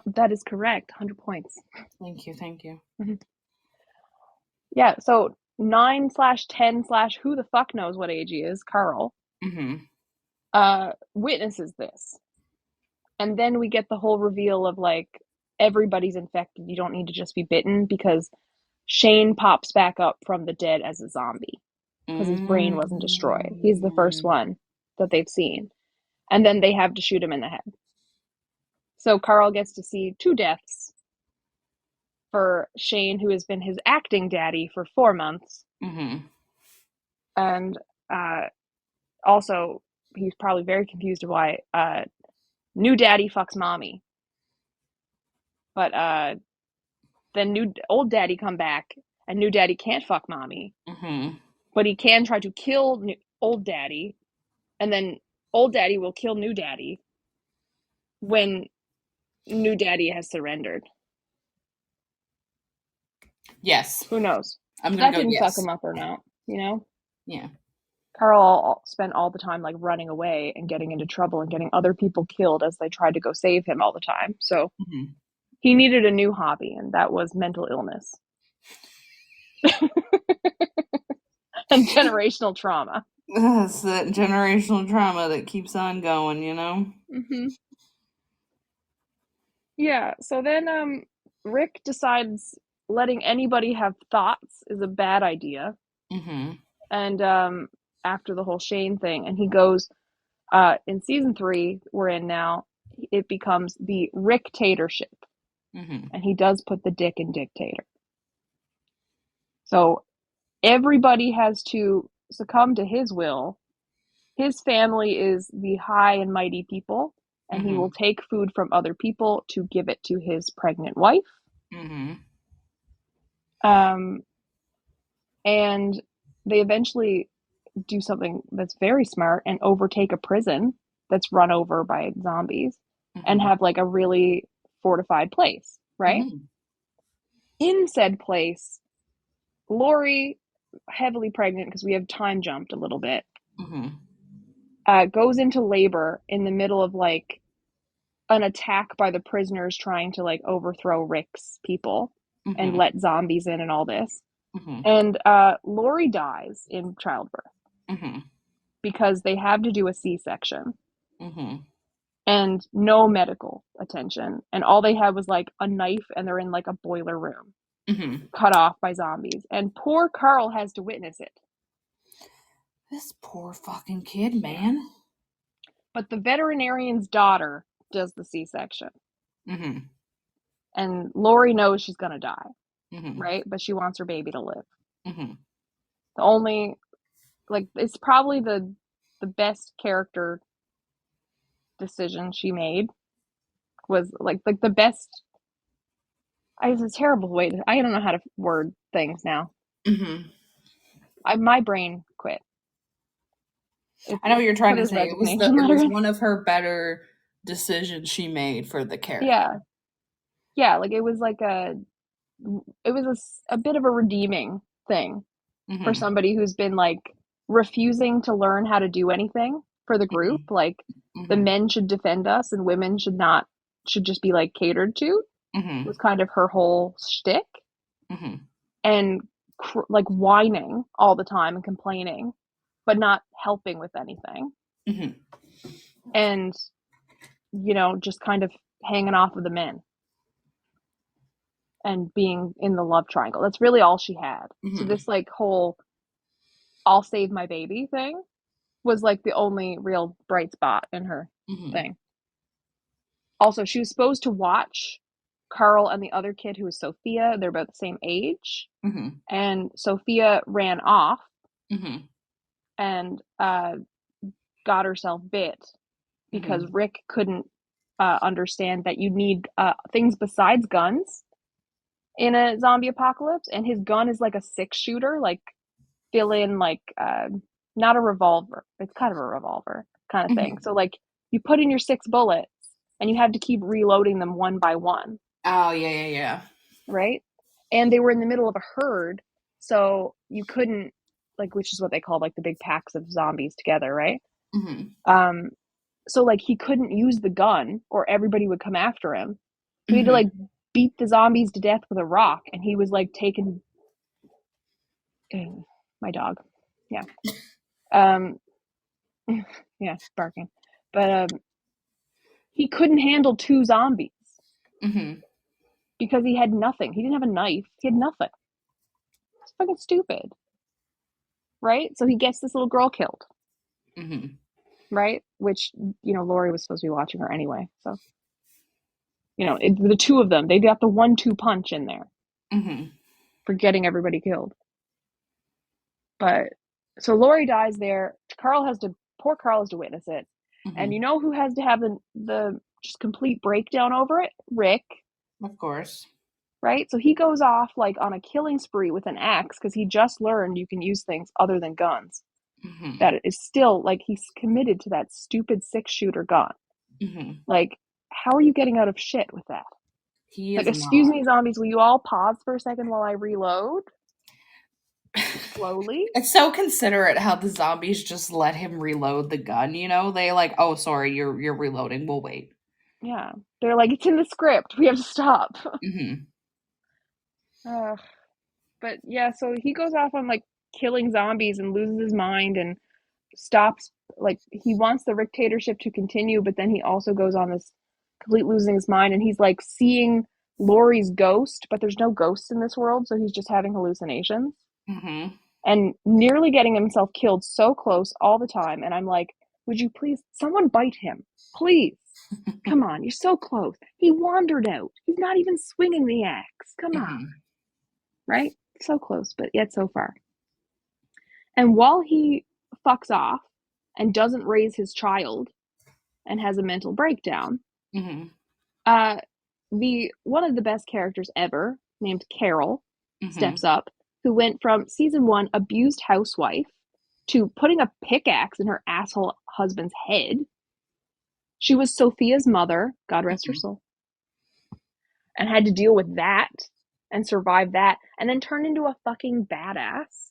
That is correct. 100 points. Thank you, thank you. Yeah, so 9/10/ who the fuck knows what age he is, Carl, Hmm. witnesses this. And then we get the whole reveal of like everybody's infected. You don't need to just be bitten because Shane pops back up from the dead as a zombie because his brain wasn't destroyed. He's the first Mm. one that they've seen. And then they have to shoot him in the head. So Carl gets to see two deaths for Shane, who has been his acting daddy for 4 months. Hmm. And uh, also, he's probably very confused of why new daddy fucks mommy. But then new old daddy come back, and new daddy can't fuck mommy, Hmm. but he can try to kill old daddy And then old daddy will kill new daddy when new daddy has surrendered. Yes. Who knows? I'm gonna That go didn't fuck yes. him up or not, you know? Yeah. Carl spent all the time like running away and getting into trouble and getting other people killed as they tried to go save him all the time. So Mm-hmm. he needed a new hobby, and that was mental illness and generational trauma. It's that generational trauma that keeps on going, you know? Mm-hmm. Yeah, so then Rick decides letting anybody have thoughts is a bad idea. Mm-hmm. And after the whole Shane thing, and he goes in season 3 we're in now, it becomes the Ricktatorship, Mm-hmm. and he does put the dick in dictator. So everybody has to succumb to his will. His family is the high and mighty people, and he Mm-hmm. will take food from other people to give it to his pregnant wife. Mm-hmm. Um, and they eventually do something that's very smart and overtake a prison that's run over by zombies and Mm-hmm. have like a really fortified place, right? Mm-hmm. In said place, Lori, heavily pregnant because we have time jumped a little bit, goes into labor in the middle of like an attack by the prisoners trying to like overthrow Rick's people and Mm-hmm. let zombies in and all this. Mm-hmm. And Lori dies in childbirth Mm-hmm. because they have to do a C-section Mm-hmm. and no medical attention. And all they had was like a knife, and they're in like a boiler room, Mm-hmm. cut off by zombies. And poor Carl has to witness it. This poor fucking kid, Yeah. man. But the veterinarian's daughter does the C-section. Mm-hmm. And Lori knows she's going to die, Mm-hmm. right? But she wants her baby to live. Mm-hmm. The only, like, it's probably the best character decision she made was like the best. It's a terrible way to, I don't know how to word things now. Mm-hmm. My brain quit. I know what you're trying Put to his say. resignation It letter was in. one of her better decisions she made for the character. Yeah, like it was like a bit of a redeeming thing for Mm-hmm. somebody who's been like refusing to learn how to do anything for the group. Like the Mm-hmm. men should defend us and women should just be like catered to, Mm-hmm. was kind of her whole shtick. Mm-hmm. And like whining all the time and complaining, but not helping with anything. Mm-hmm. And, you know, just kind of hanging off of the men and being in the love triangle. That's really all she had. So Mm-hmm. this like whole I'll save my baby thing was like the only real bright spot in her Mm-hmm. thing. Also, she was supposed to watch Carl and the other kid who was Sophia. They're about the same age. Mm-hmm. And Sophia ran off Mm-hmm. and got herself bit because Mm-hmm. Rick couldn't understand that you need things besides guns in a zombie apocalypse. And his gun is like a 6-shooter, like fill in like not a revolver. It's kind of a revolver kind of thing. Mm-hmm. So like you put in your 6 bullets and you have to keep reloading them one by one. Oh, yeah. Right? And they were in the middle of a herd, so you couldn't, like, which is what they call like the big packs of zombies together, right? Mm-hmm. So like he couldn't use the gun or everybody would come after him. So he had to Mm-hmm. like beat the zombies to death with a rock, and he was like taking my dog. Yeah. Um yeah, barking. But he couldn't handle 2 zombies Mm-hmm. because he had nothing. He didn't have a knife. He had nothing. It's fucking stupid. Right? So he gets this little girl killed. Mm-hmm. Right? Which, you know, Lori was supposed to be watching her anyway. So, you know, the 2 of them, they got the 1-2 punch in there Mm-hmm. for getting everybody killed. But so Lori dies there. Poor Carl has to witness it. Mm-hmm. And you know who has to have the just complete breakdown over it? Rick. Of course. Right? So he goes off like on a killing spree with an axe because he just learned you can use things other than guns. Mm-hmm. that is still, like, he's committed to that stupid 6-shooter gun. Mm-hmm. Like, how are you getting out of shit with that? He Like, is excuse not. me, zombies, will you all pause for a second while I reload? Slowly? It's so considerate how the zombies just let him reload the gun, you know? They like, oh sorry, you're reloading, we'll wait. Yeah. They're like, it's in the script. We have to stop. Mm-hmm. But yeah, so he goes off on like killing zombies and loses his mind and stops, like, he wants the dictatorship to continue, but then he also goes on this complete losing his mind, and he's like seeing Lori's ghost, but there's no ghosts in this world, so he's just having hallucinations Mm-hmm. and nearly getting himself killed so close all the time. And I'm like, would you please, someone bite him, please? Come on, you're so close. He wandered out. He's not even swinging the axe. Come on, Mm-hmm. right? So close, but yet so far. And while he fucks off and doesn't raise his child and has a mental breakdown, Mm-hmm. the one of the best characters ever, named Carol, Mm-hmm. steps up, who went from season 1 abused housewife to putting a pickaxe in her asshole husband's head. She was Sophia's mother, God rest her Mm-hmm. soul, and had to deal with that and survive that, and then turn into a fucking badass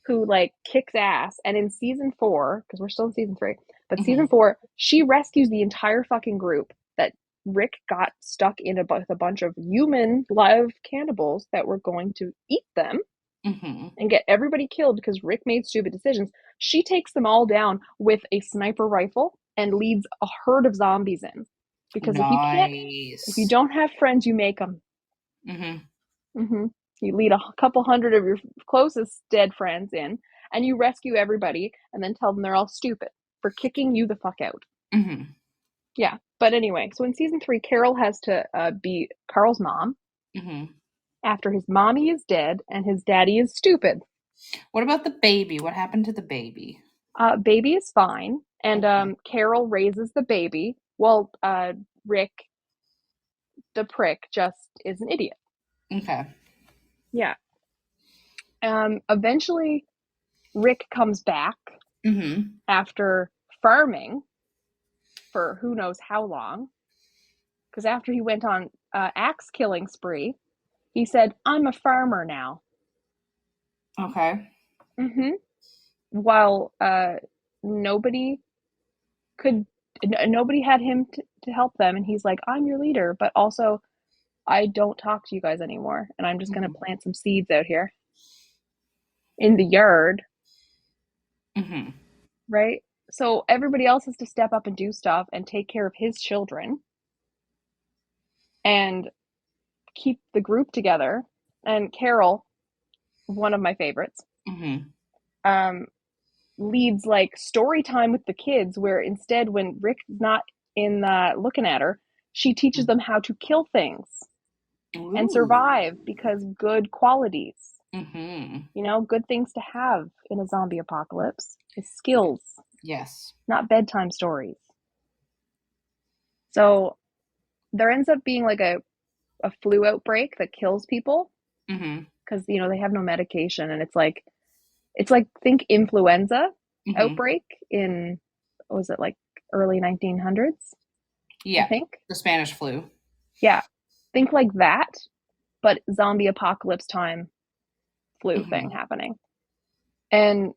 who like kicks ass. And in season 4, because we're still in season 3, but Mm-hmm. season 4, she rescues the entire fucking group that Rick got stuck in with a bunch of human live cannibals that were going to eat them Mm-hmm. and get everybody killed because Rick made stupid decisions. She takes them all down with a sniper rifle and leads a herd of zombies in. Because if you Nice. don't have friends, you make them. Mm-hmm. Mm-hmm. You lead a couple hundred of your closest dead friends in, and you rescue everybody, and then tell them they're all stupid for kicking you the fuck out. Mm-hmm. Yeah, but anyway, so in season 3, Carol has to be Carl's mom Mm-hmm. after his mommy is dead and his daddy is stupid. What about the baby? What happened to the baby? Baby is fine, and Okay. Carol raises the baby. Well, Rick, the prick, just is an idiot. Okay. Yeah. Eventually, Rick comes back Mm-hmm. after farming for who knows how long. Because after he went on axe killing spree, he said, "I'm a farmer now." Okay. Mm-hmm. While nobody could, nobody had him to help them, and he's like, "I'm your leader, but also I don't talk to you guys anymore, and I'm just gonna Mm-hmm. plant some seeds out here in the yard." Mm-hmm. Right? So everybody else has to step up and do stuff and take care of his children and keep the group together. And Carol, one of my favorites, Mm-hmm. um, leads like story time with the kids, where instead, when Rick's not in looking at her, she teaches them how to kill things and Ooh. survive, because good qualities, Mm-hmm. good things to have in a zombie apocalypse is skills, Yes. not bedtime stories. So there ends up being like a flu outbreak that kills people Mm-hmm. because they have no medication, and it's like think influenza Mm-hmm. outbreak in, what was it, like early 1900s, I Yeah. think. The Spanish flu. Yeah, think like that, but zombie apocalypse time flu thing Mm-hmm. happening. And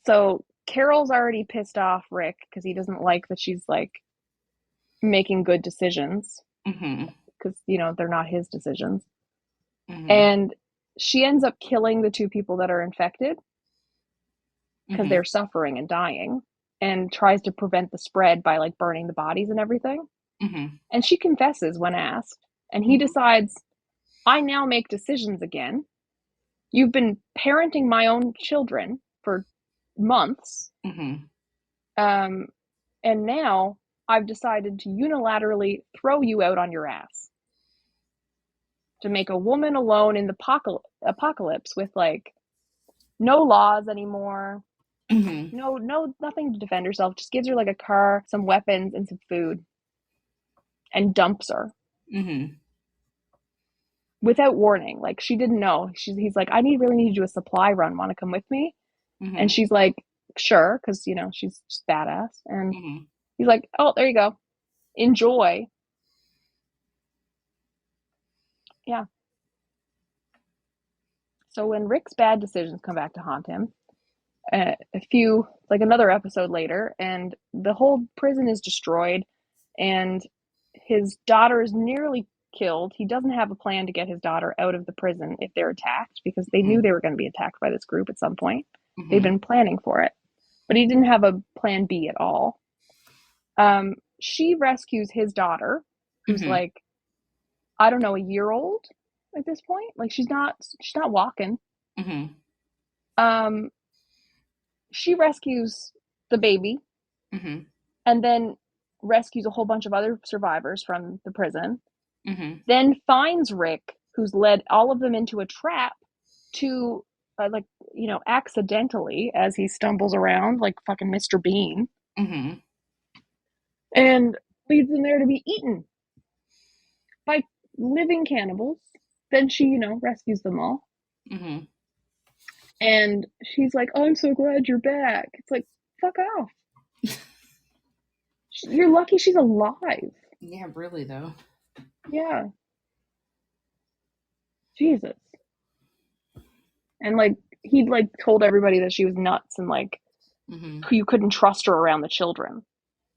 so Carol's already pissed off Rick because he doesn't like that she's like making good decisions, Mm-hmm. because they're not his decisions. Mm-hmm. And she ends up killing the 2 people that are infected because Mm-hmm. they're suffering and dying, and tries to prevent the spread by like burning the bodies and everything. Mm-hmm. And she confesses when asked, and he Mm-hmm. decides, "I now make decisions again. You've been parenting my own children for months, Mm-hmm. um, and now I've decided to unilaterally throw you out on your ass to make a woman alone in the apocalypse with like no laws anymore." Mm-hmm. No, nothing to defend herself. Just gives her like a car, some weapons, and some food, and dumps her Mm-hmm. without warning. Like, she didn't know. He's like, "I really need to do a supply run. Want to come with me?" And she's like, sure, because, you know, she's just badass. And Mhm. he's like, oh, there you go. Enjoy. Yeah. So when Rick's bad decisions come back to haunt him, another episode later, and the whole prison is destroyed, and his daughter is nearly killed. He doesn't have a plan to get his daughter out of the prison if they're attacked, because they knew they were going to be attacked by this group at some point. They've been planning for it, but he didn't have a plan B at all. She rescues his daughter, who's like, I don't know, a year old at this point. Like she's not walking. She rescues the baby, and then rescues a whole bunch of other survivors from the prison. Then finds Rick, who's led all of them into a trap to, accidentally, as he stumbles around like fucking Mr. Bean, and leads them there to be eaten by living cannibals. Then she, rescues them all. And she's like, oh, I'm so glad you're back. It's like, fuck off. You're lucky she's alive. Yeah, really, though. Yeah. Jesus. And, like, he'd, like, told everybody that she was nuts and, like, you couldn't trust her around the children.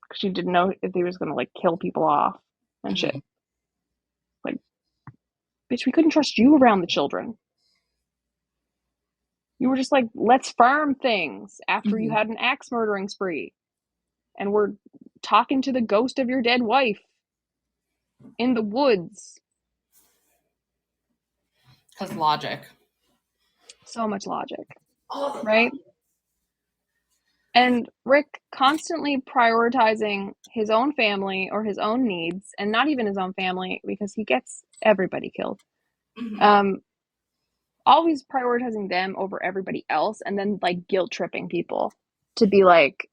Because she didn't know if he was going to, like, kill people off and shit. Like, bitch, we couldn't trust you around the children. You were just like, let's farm things after you had an axe murdering spree. And we're talking to the ghost of your dead wife in the woods. Because logic. So much logic. Right? And Rick constantly prioritizing his own family or his own needs, and not even his own family, because he gets everybody killed. Always prioritizing them over everybody else, and then, like, guilt tripping people to be like,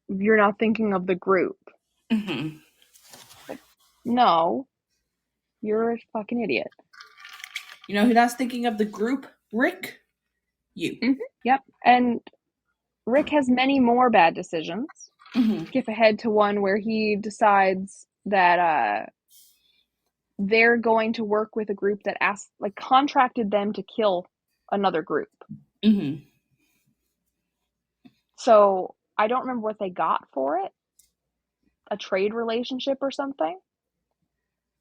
you're not thinking of the group. Like, no, you're a fucking idiot. You know who that's thinking of the group? Rick? You. Yep. And Rick has many more bad decisions. Skip ahead to one where he decides that they're going to work with a group that contracted them to kill another group. So I don't remember what they got for it. A trade relationship or something.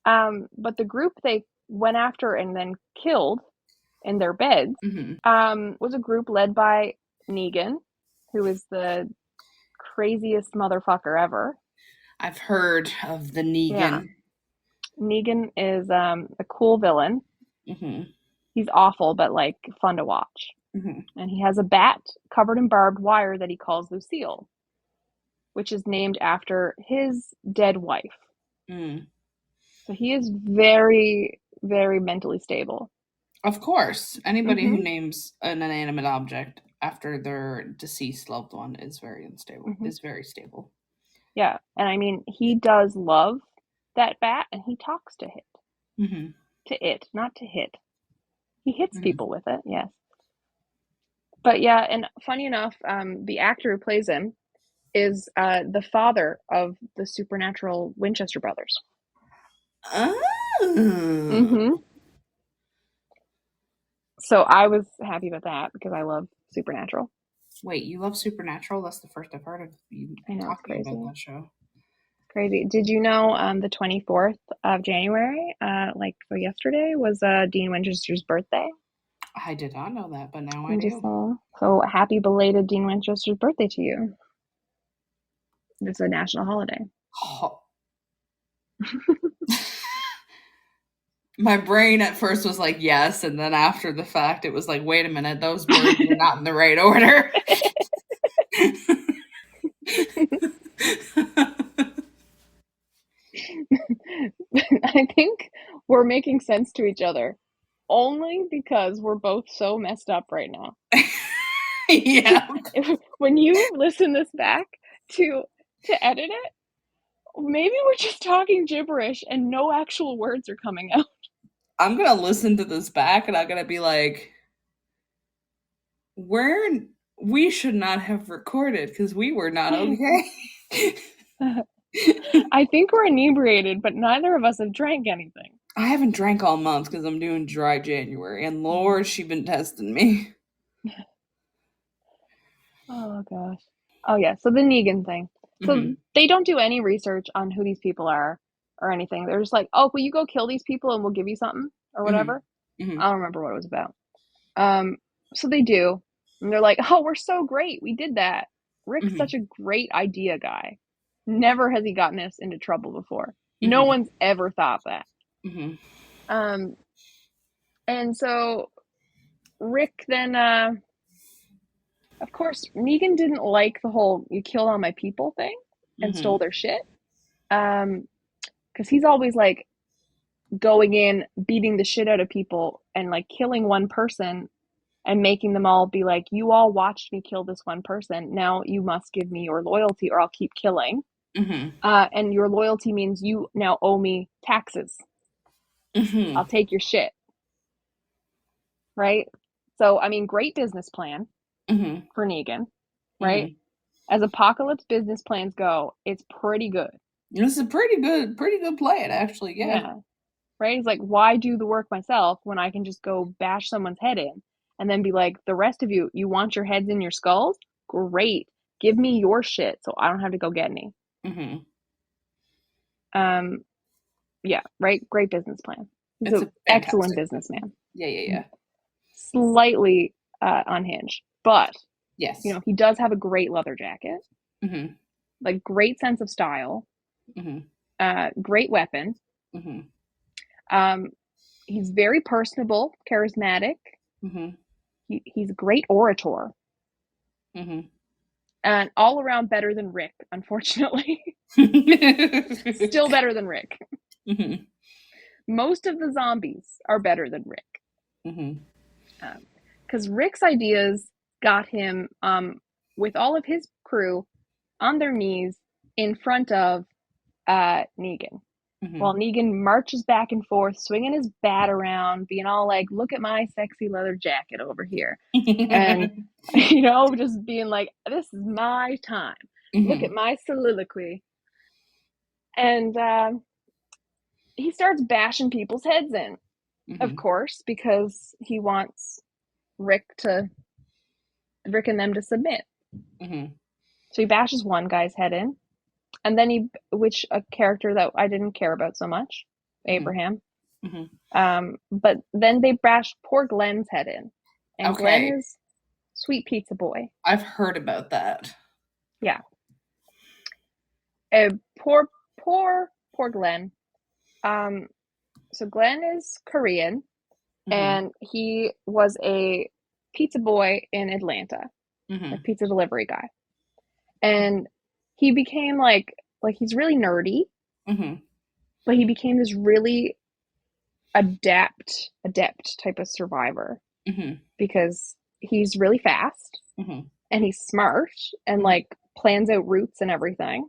But the group they went after and then killed in their beds was a group led by Negan, who is the craziest motherfucker ever. I've heard of the Negan. Yeah. Negan is a cool villain. He's awful, but, like, fun to watch. And he has a bat covered in barbed wire that he calls Lucille, which is named after his dead wife. So he is very, very mentally stable. Of course. Anybody who names an inanimate object after their deceased loved one is very unstable. Is very stable. Yeah. And I mean, he does love that bat, and he talks to it. To it, not to hit. He hits people with it, yes. But yeah, and funny enough, the actor who plays him is the father of the supernatural Winchester brothers. So I was happy about that because I love Supernatural. Wait, you love Supernatural? That's the first I've heard of you talking about that show. Crazy. Did you know the 24th of January, so yesterday, was Dean Winchester's birthday? I did not know that, but now I do. So happy belated Dean Winchester's birthday to you. It's a national holiday. My brain at first was like, yes, and then after the fact, it was like, wait a minute, those words are not in the right order. I think we're making sense to each other only because we're both so messed up right now. Yeah. When you listen this back to edit it, maybe we're just talking gibberish and no actual words are coming out. I'm going to listen to this back and I'm going to be like, where We should not have recorded because we were not okay. I think we're inebriated, but neither of us have drank anything. I haven't drank all month because I'm doing dry January, and Lord, she been testing me. Oh gosh. Oh yeah, so the Negan thing. So they don't do any research on who these people are or anything. They're just like, oh, will you go kill these people and we'll give you something or whatever? I don't remember what it was about. So they do. And they're like, oh, we're so great. We did that. Rick's such a great idea guy. Never has he gotten us into trouble before. No one's ever thought that. And so Rick then, of course, Negan didn't like the whole "you killed all my people" thing and stole their shit. Because he's always like going in, beating the shit out of people and like killing one person and making them all be like, you all watched me kill this one person. Now you must give me your loyalty or I'll keep killing. And your loyalty means you now owe me taxes. I'll take your shit. Right? So, I mean, great business plan for Negan, right? As apocalypse business plans go, it's pretty good. This is a pretty good plan, actually. Yeah. Right? He's like, why do the work myself when I can just go bash someone's head in and then be like, the rest of you, you want your heads in your skulls? Great. Give me your shit so I don't have to go get any. Yeah, right? Great business plan. He's an excellent businessman. Yeah. Slightly unhinged, but yes, you know, he does have a great leather jacket, like great sense of style, great weapon. He's very personable, charismatic. He's a great orator. And all around better than Rick, unfortunately. Still better than Rick. Most of the zombies are better than Rick. Because Rick's ideas got him, with all of his crew, on their knees in front of Negan. While Negan marches back and forth, swinging his bat around, being all like, look at my sexy leather jacket over here. And, you know, just being like, this is my time. Look at my soliloquy. And he starts bashing people's heads in, of course, because he wants Rick and them to submit. So he bashes one guy's head in. And then a character that I didn't care about so much, Abraham. But then they bashed poor Glenn's head in. And Glenn is sweet pizza boy. I've heard about that. Yeah. Poor Glenn. So Glenn is Korean, and he was a pizza boy in Atlanta, a pizza delivery guy. And he became like he's really nerdy, but he became this really adept type of survivor because he's really fast and he's smart and like plans out routes and everything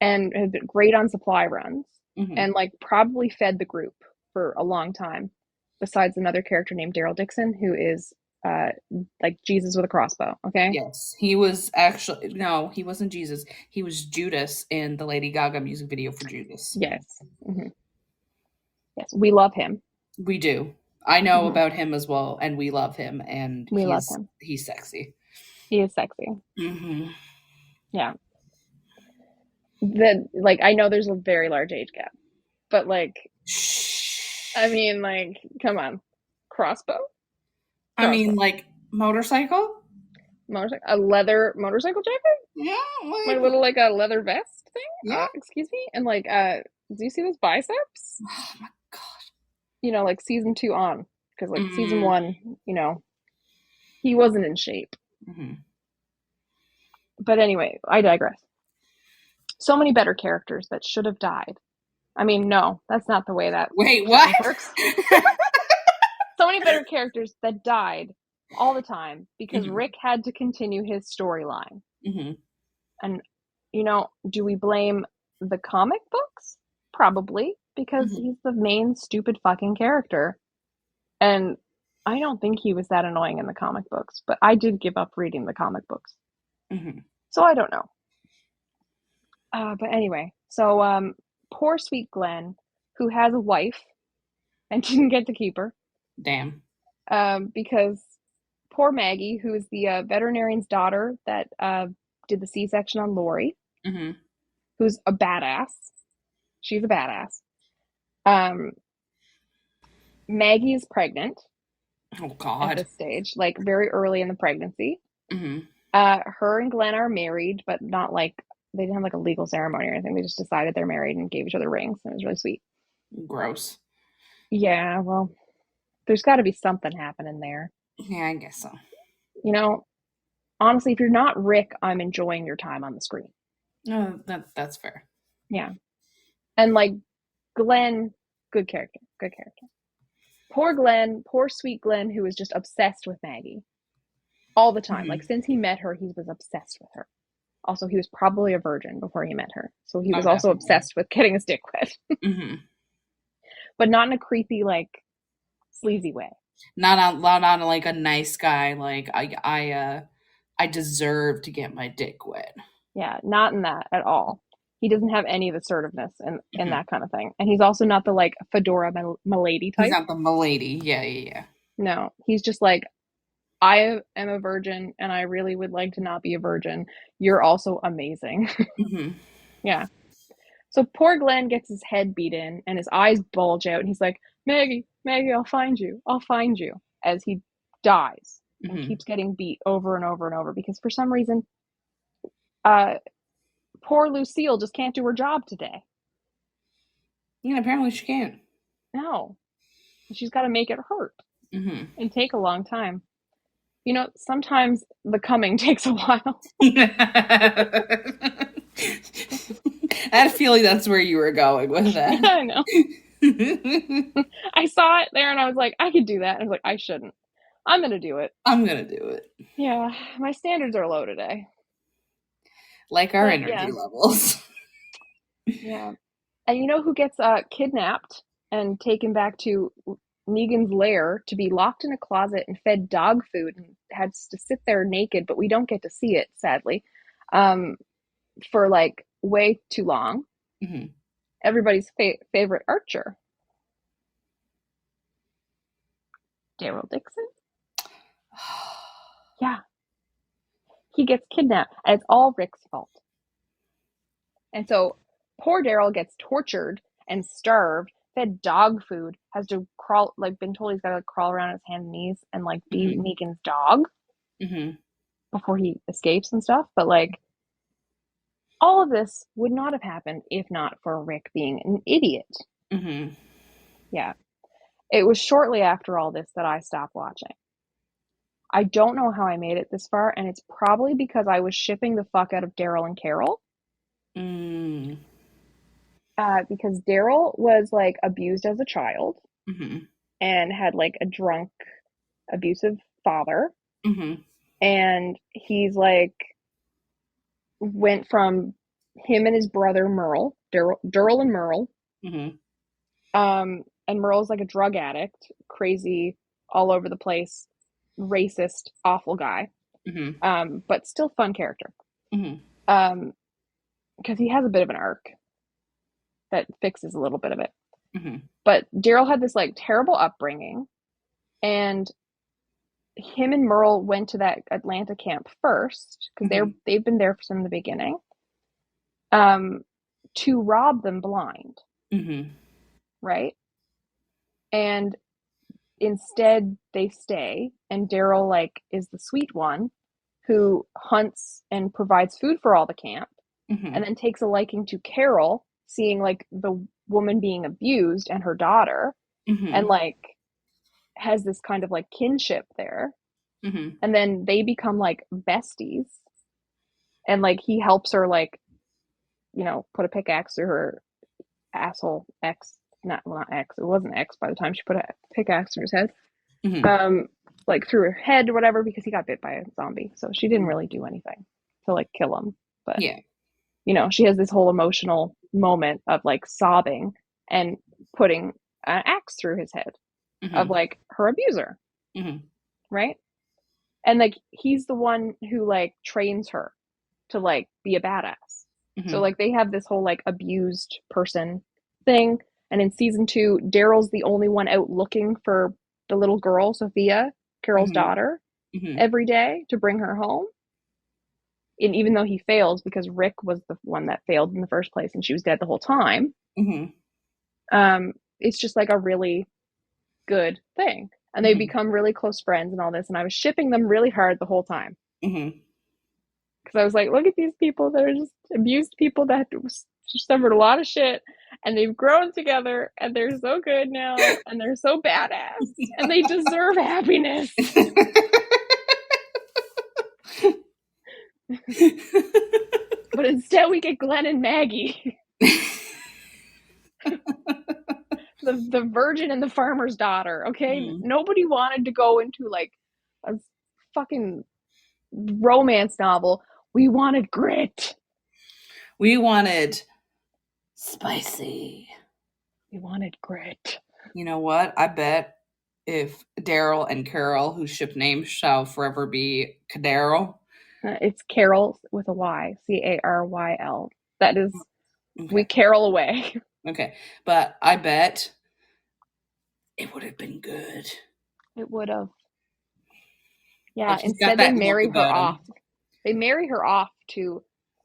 and has been great on supply runs and like probably fed the group for a long time, besides another character named Daryl Dixon, who is like Jesus with a crossbow. Okay. Yes, he was actually he wasn't Jesus. He was Judas in the Lady Gaga music video for Judas. Yes. Yes, we love him. We do. I know about him as well, and we love him. And we love him. He's sexy. He is sexy. Yeah. I know there's a very large age gap, but like, I mean, like, come on, crossbow. I mean, like motorcycle, a leather motorcycle jacket. Yeah, like a little like a leather vest thing. Yeah. Excuse me, and like, do you see those biceps? Oh my god. You know, like season 2 on, because like season 1, you know, he wasn't in shape. But anyway, I digress. So many better characters that should have died. I mean, no, that's not the way that works. So many better characters that died all the time because Rick had to continue his storyline. And, you know, do we blame the comic books? Probably, because he's the main stupid fucking character. And I don't think he was that annoying in the comic books, but I did give up reading the comic books. Mm-hmm. So I don't know. But anyway, so poor sweet Glenn, who has a wife and didn't get to keep her, Damn. because poor Maggie, who is the veterinarian's daughter that did the C-section on Lori, Mm-hmm. who's a badass. She's a badass. Um, Maggie is pregnant Oh at God. this stage, like very early in the pregnancy. Mm-hmm. Her and Glenn are married, but not like they didn't have like a legal ceremony or anything. They just decided they're married and gave each other rings, and it was really sweet. Gross. Yeah, well, there's got to be something happening there. Yeah, I guess so. You know, honestly, if you're not Rick, I'm enjoying your time on the screen. No, that's fair. Yeah. And like Glenn, good character, good character. Poor Glenn, poor sweet Glenn, who was just obsessed with Maggie all the time. Mm-hmm. Like since he met her, he was obsessed with her. Also, he was probably a virgin before he met her. So he Oh, was also definitely. obsessed with getting his dick wet, Mm-hmm. but not in a creepy, like sleazy way. Not on like a nice guy. Like I deserve to get my dick wet. Yeah, not in that at all. He doesn't have any of the assertiveness in Mm-hmm. that kind of thing. And he's also not the like fedora milady He's type. not the milady. Yeah, yeah, No, he's just like, I am a virgin and I really would like to not be a virgin. You're also amazing. yeah. Mm-hmm. Yeah. So poor Glenn gets his head beat in and his eyes bulge out and he's like, Maggie, Maggie, I'll find you. I'll find you. As he dies and Mm-hmm. keeps getting beat over and over and over because for some reason, uh, poor Lucille just can't do her job today. Yeah, apparently she can't. No. She's got to make it hurt Mm-hmm. and take a long time. You know, sometimes the coming takes a while. I had a feeling that's where you were going with Yeah, that. I know. I saw it there and I was like, I could do that. And I was like, I shouldn't. I'm going to do it. I'm gonna do it. Yeah, my standards are low today. Like our But energy yeah, levels. yeah. And you know who gets kidnapped and taken back to Negan's lair to be locked in a closet and fed dog food and has to sit there naked, but we don't get to see it, sadly, um, for like way too long. Mm-hmm. Everybody's favorite archer, Daryl Dixon. Yeah, he gets kidnapped, and it's all Rick's fault. And so poor Daryl gets tortured and starved, fed dog food, has to crawl, like, been told he's got to crawl around his hands and knees and, like, be Mm-hmm. Negan's dog Mm-hmm. before he escapes and stuff. But, like, all of this would not have happened if not for Rick being an idiot. Mm-hmm. Yeah. It was shortly after all this that I stopped watching. I don't know how I made it this far, and it's probably because I was shipping the fuck out of Daryl and Carol. Mm-hmm. Because Daryl was like abused as a child Mm-hmm. and had like a drunk, abusive father. Mm-hmm. And he's like, went from him and his brother Merle, Daryl and Merle. Mm-hmm. And Merle's like a drug addict, crazy, all over the place, racist, awful guy. Mm-hmm. But still fun character. Mm-hmm. Because he has a bit of an arc that fixes a little bit of it. Mm-hmm. But Daryl had this like terrible upbringing, and him and Merle went to that Atlanta camp first because Mm-hmm. they've been there from the beginning, to rob them blind, Mm-hmm. right? And instead they stay, and Daryl like is the sweet one who hunts and provides food for all the camp, Mm-hmm. and then takes a liking to Carol, seeing like the woman being abused and her daughter, Mm-hmm. and like has this kind of like kinship there. Mm-hmm. And then they become like besties, and like he helps her like, you know, put a pickaxe through her asshole. Not X, it wasn't X by the time she put a pickaxe through his head, Mm-hmm. like through her head or whatever, because he got bit by a zombie, so she didn't really do anything to like kill him. But Yeah. you know, she has this whole emotional moment of like sobbing and putting an axe through his head of Mm-hmm. like her abuser. Mhm. right? And like he's the one who like trains her to like be a badass. So Mhm. like they have this whole like abused person thing. And in season 2, Daryl's the only one out looking for the little girl, Sophia, Carol's Mhm. daughter, Mhm. every day to bring her home. And even though he fails because Rick was the one that failed in the first place and she was dead the whole time, Mhm. it's just like a really good thing. And they Mhm. become really close friends and all this. And I was shipping them really hard the whole time. Mhm. Because I was like, look at these people that are just abused people that suffered a lot of shit and they've grown together and they're so good now and they're so badass and they deserve happiness. But instead we get Glenn and Maggie. the virgin and the farmer's daughter, okay? Mhm. Nobody wanted to go into like a fucking romance novel. We wanted grit. We wanted spicy. We wanted grit. You know what? I bet if Daryl and Carol, whose ship name shall forever be Cadarrell. It's Carol with a Y, Caryl. That is, we Okay. carol away. Okay. But I bet it would have been good. It would have. Yeah, Like he's got instead they that look marry her about off. him. They marry her off to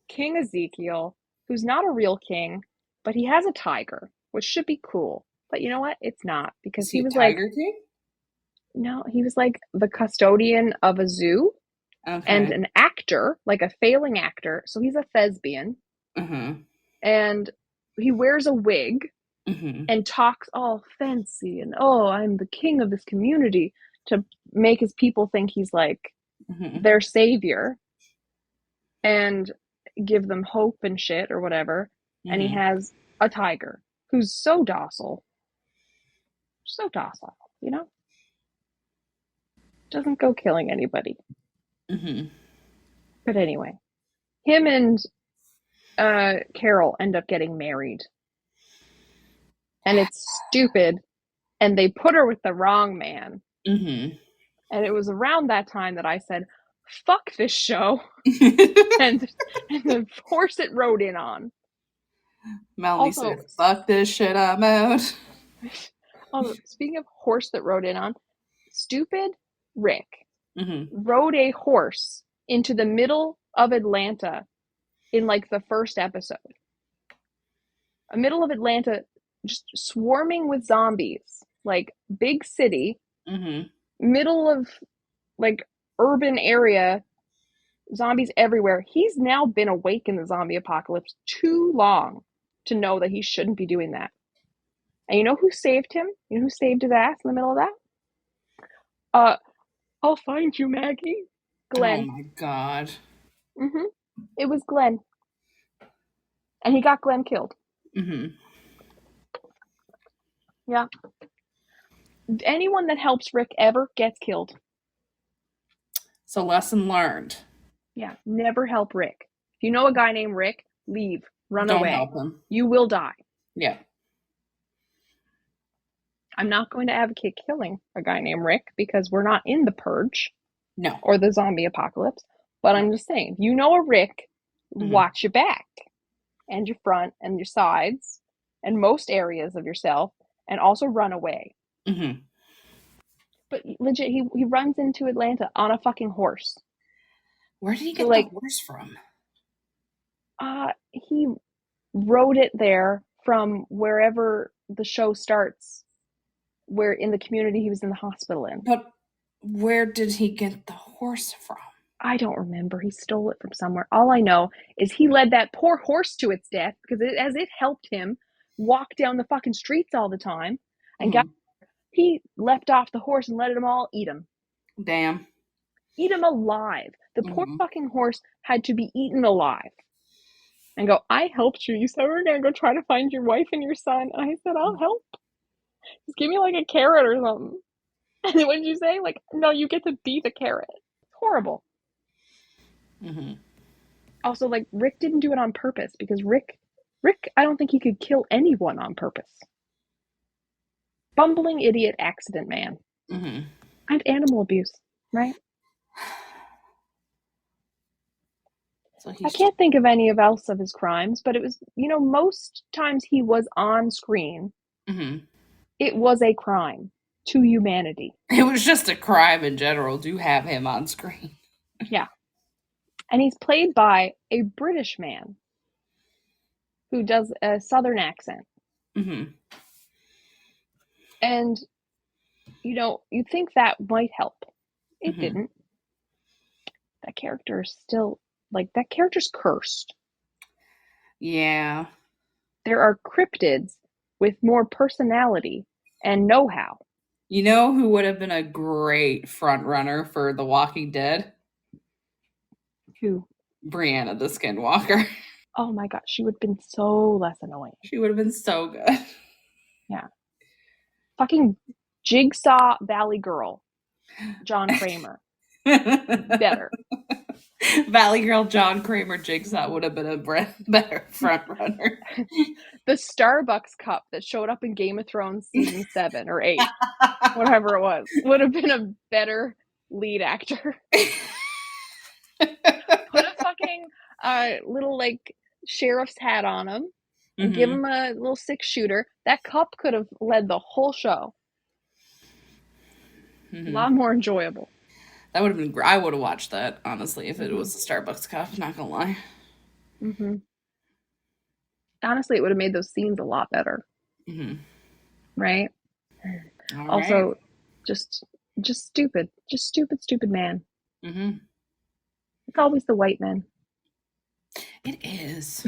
King Ezekiel, who's not a real king, but he has a tiger, which should be cool. But you know what? It's not because Is he he a was like, Tiger King? no, he was like the custodian of a zoo and Okay. an actor, like a failing actor. So he's a thespian Mhm. and he wears a wig Mhm. and talks all fancy and, oh, I'm the king of this community to make his people think he's like Mhm. their savior and give them hope and shit or whatever. And he Mhm. has a tiger who's so docile, you know? Doesn't go killing anybody. Mhm. But anyway, him and Carol end up getting married. And it's stupid. And they put her with the wrong man. Mhm. And it was around that time that I said, fuck this show. and the horse it rode in on. Melanie Also, said, "Fuck this shit, I'm out." speaking of horse that rode in on, stupid Rick Mhm. rode a horse into the middle of Atlanta in like the first episode. A middle of Atlanta just swarming with zombies, like big city, Mhm. middle of like urban area, zombies everywhere. He's now been awake in the zombie apocalypse too long to know that he shouldn't be doing that. And you know who saved him? You know who saved his ass in the middle of that? Uh, I'll find you, Maggie. Oh Glenn. my god. Mm-hmm. It was Glenn. And he got Glenn killed. Mhm. Yeah. Anyone that helps Rick ever gets killed. So lesson learned. Yeah. Never help Rick. If you know a guy named Rick, leave. Run Don't away. help him. You will die. Yeah. I'm not going to advocate killing a guy named Rick because we're not in the purge No. or the zombie apocalypse. But No. I'm just saying, if you know a Rick, Mhm. watch your back and your front and your sides and most areas of yourself and also run away. Mhm. But legit, he runs into Atlanta on a fucking horse. Where did he So get the like, horse from? he rode it there from wherever the show starts, where in the community he was in the hospital in. But where did he get the horse from? I don't remember. He stole it from somewhere. All I know is he led that poor horse to its death because as it helped him walk down the fucking streets all the time, and got, Mhm. he left off the horse and let them all Damn. eat him alive. The poor Mhm. fucking horse had to be eaten alive. And go, I helped you. You said we're gonna go try to find your wife and your son. And I said, I'll help. Just give me like a carrot or something. And then what did you say? Like, no, you get to be the carrot. It's horrible. Mhm. Also, like, Rick didn't do it on purpose because Rick, I don't think he could kill anyone on purpose. Bumbling idiot accident man. Mhm. And animal abuse, right? So I he's can't think of any else of his crimes, but it was, most times he was on screen, it was a crime to humanity. It was just a crime in general to have him on screen. Yeah. And he's played by a British man who does a southern accent. And, you'd think that might help. It didn't. That character is still, that character's cursed. Yeah. There are cryptids with more personality and know-how. You know who would have been a great front runner for The Walking Dead? Who? Brianna the Skinwalker. Oh my god, she would have been so less annoying. She would have been so good. Yeah. Fucking Jigsaw Valley Girl, John Kramer. Better. Valley Girl John Kramer Jigsaw would have been a better front runner. The Starbucks cup that showed up in Game of Thrones season 7 or 8, whatever it was, would have been a better lead actor. Put a fucking little sheriff's hat on him and give him a little 6-shooter. That cup could have led the whole show. A lot more enjoyable. That would have been great. I would have watched that, honestly, if it was a Starbucks cup, not gonna lie. Honestly, it would have made those scenes a lot better. Right? All Also, right. just stupid. Just stupid man. It's always the white men. It is.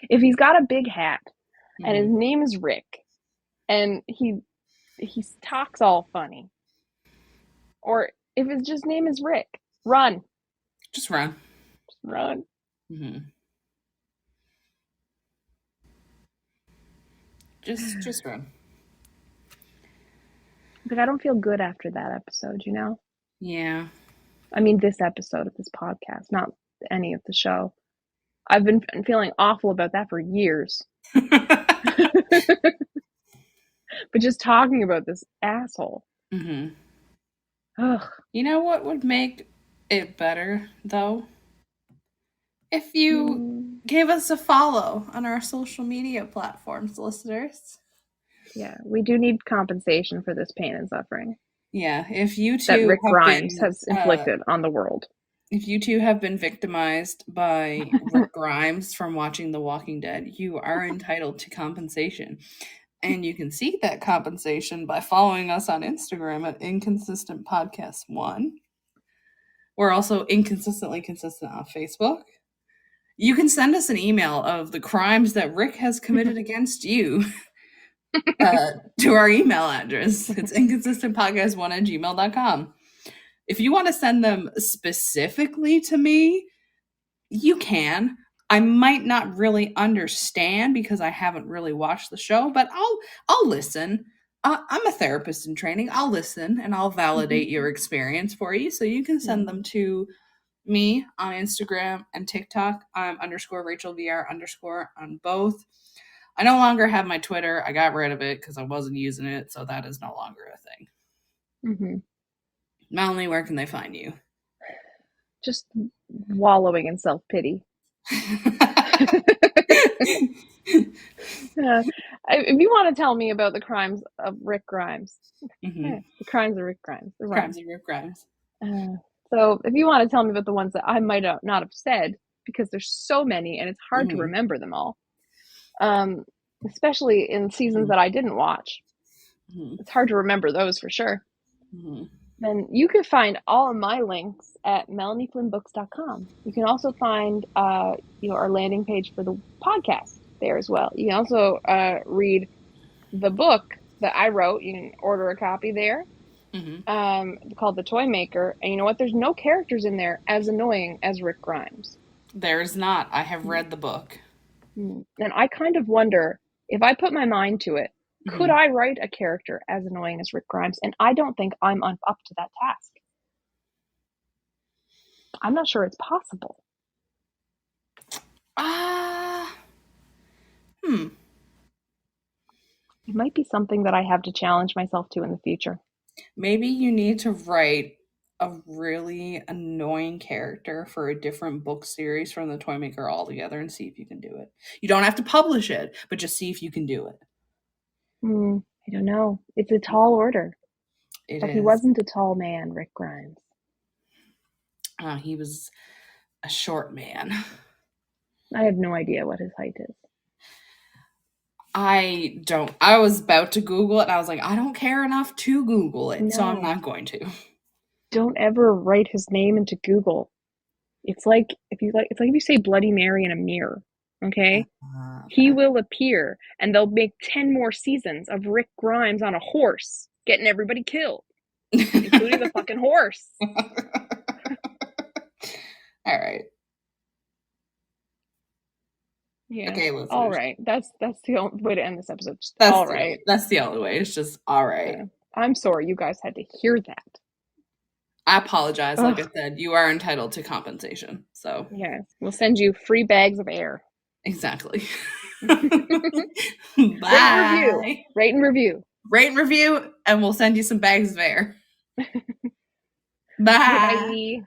If he's got a big hat and his name is Rick and he talks all funny, or if his just name is Rick, run. Just run. Just run. Just run. I don't feel good after that episode, Yeah. I mean, this episode of this podcast, not any of the show. I've been feeling awful about that for years. But just talking about this asshole. Ugh. You know what would make it better, though? If you gave us a follow on our social media platforms, listeners. Yeah, we do need compensation for this pain and suffering. Yeah, if you that two Rick have Grimes been, has inflicted on the world. If you two have been victimized by Rick Grimes from watching The Walking Dead, you are entitled to compensation. And you can seek that compensation by following us on Instagram at Inconsistent Podcast 1. We're also Inconsistently Consistent on Facebook. You can send us an email of the crimes that Rick has committed against you to our email address. It's inconsistentpodcast1@gmail.com. If you want to send them specifically to me, you can. I might not really understand because I haven't really watched the show, but I'll listen. I'm a therapist in training. I'll listen and I'll validate your experience for you. So you can send them to me on Instagram and TikTok. I'm _RachelVR_ on both. I no longer have my Twitter. I got rid of it because I wasn't using it, so that is no longer a thing. Melanie, where can they find you? Just wallowing in self-pity. If you want to tell me about the crimes of Rick Grimes, the crimes of Rick Grimes, crimes of Rick Grimes. So if you want to tell me about the ones that I might not have said, because there's so many and it's hard to remember them all, especially in seasons that I didn't watch, it's hard to remember those for sure. Then you can find all of my links at melanieflynnbooks.com. You can also find our landing page for the podcast there as well. You can also read the book that I wrote. You can order a copy there. Called The Toy Maker. And you know what? There's no characters in there as annoying as Rick Grimes. There's not. I have read the book. And I kind of wonder, if I put my mind to it, could I write a character as annoying as Rick Grimes? And I don't think I'm up to that task. I'm not sure it's possible. It might be something that I have to challenge myself to in the future. Maybe you need to write a really annoying character for a different book series from the Toymaker altogether and see if you can do it. You don't have to publish it, but just see if you can do it. I don't know. It's a tall order. It But he is. wasn't a tall man, Rick Grimes. He was a short man. I have no idea what his height is. I don't. I was about to Google it, and I was like, I don't care enough to Google it, so I'm No. not going to. Don't ever write his name into Google. It's like if you say Bloody Mary in a mirror, okay? He Fair. will appear, and they'll make 10 more seasons of Rick Grimes on a horse, getting everybody killed, including the fucking horse. All right. Yeah. Okay, listeners. All right. That's the only way to end this episode. Just, That's all right. That's the only way. It's just all right. Yeah. I'm sorry you guys had to hear that. I apologize. Like I said, you are entitled to compensation. So yes, we'll send you free bags of air. Exactly. Bye. Rate and review. Rate and review, and we'll send you some bags of air. Bye. Bye.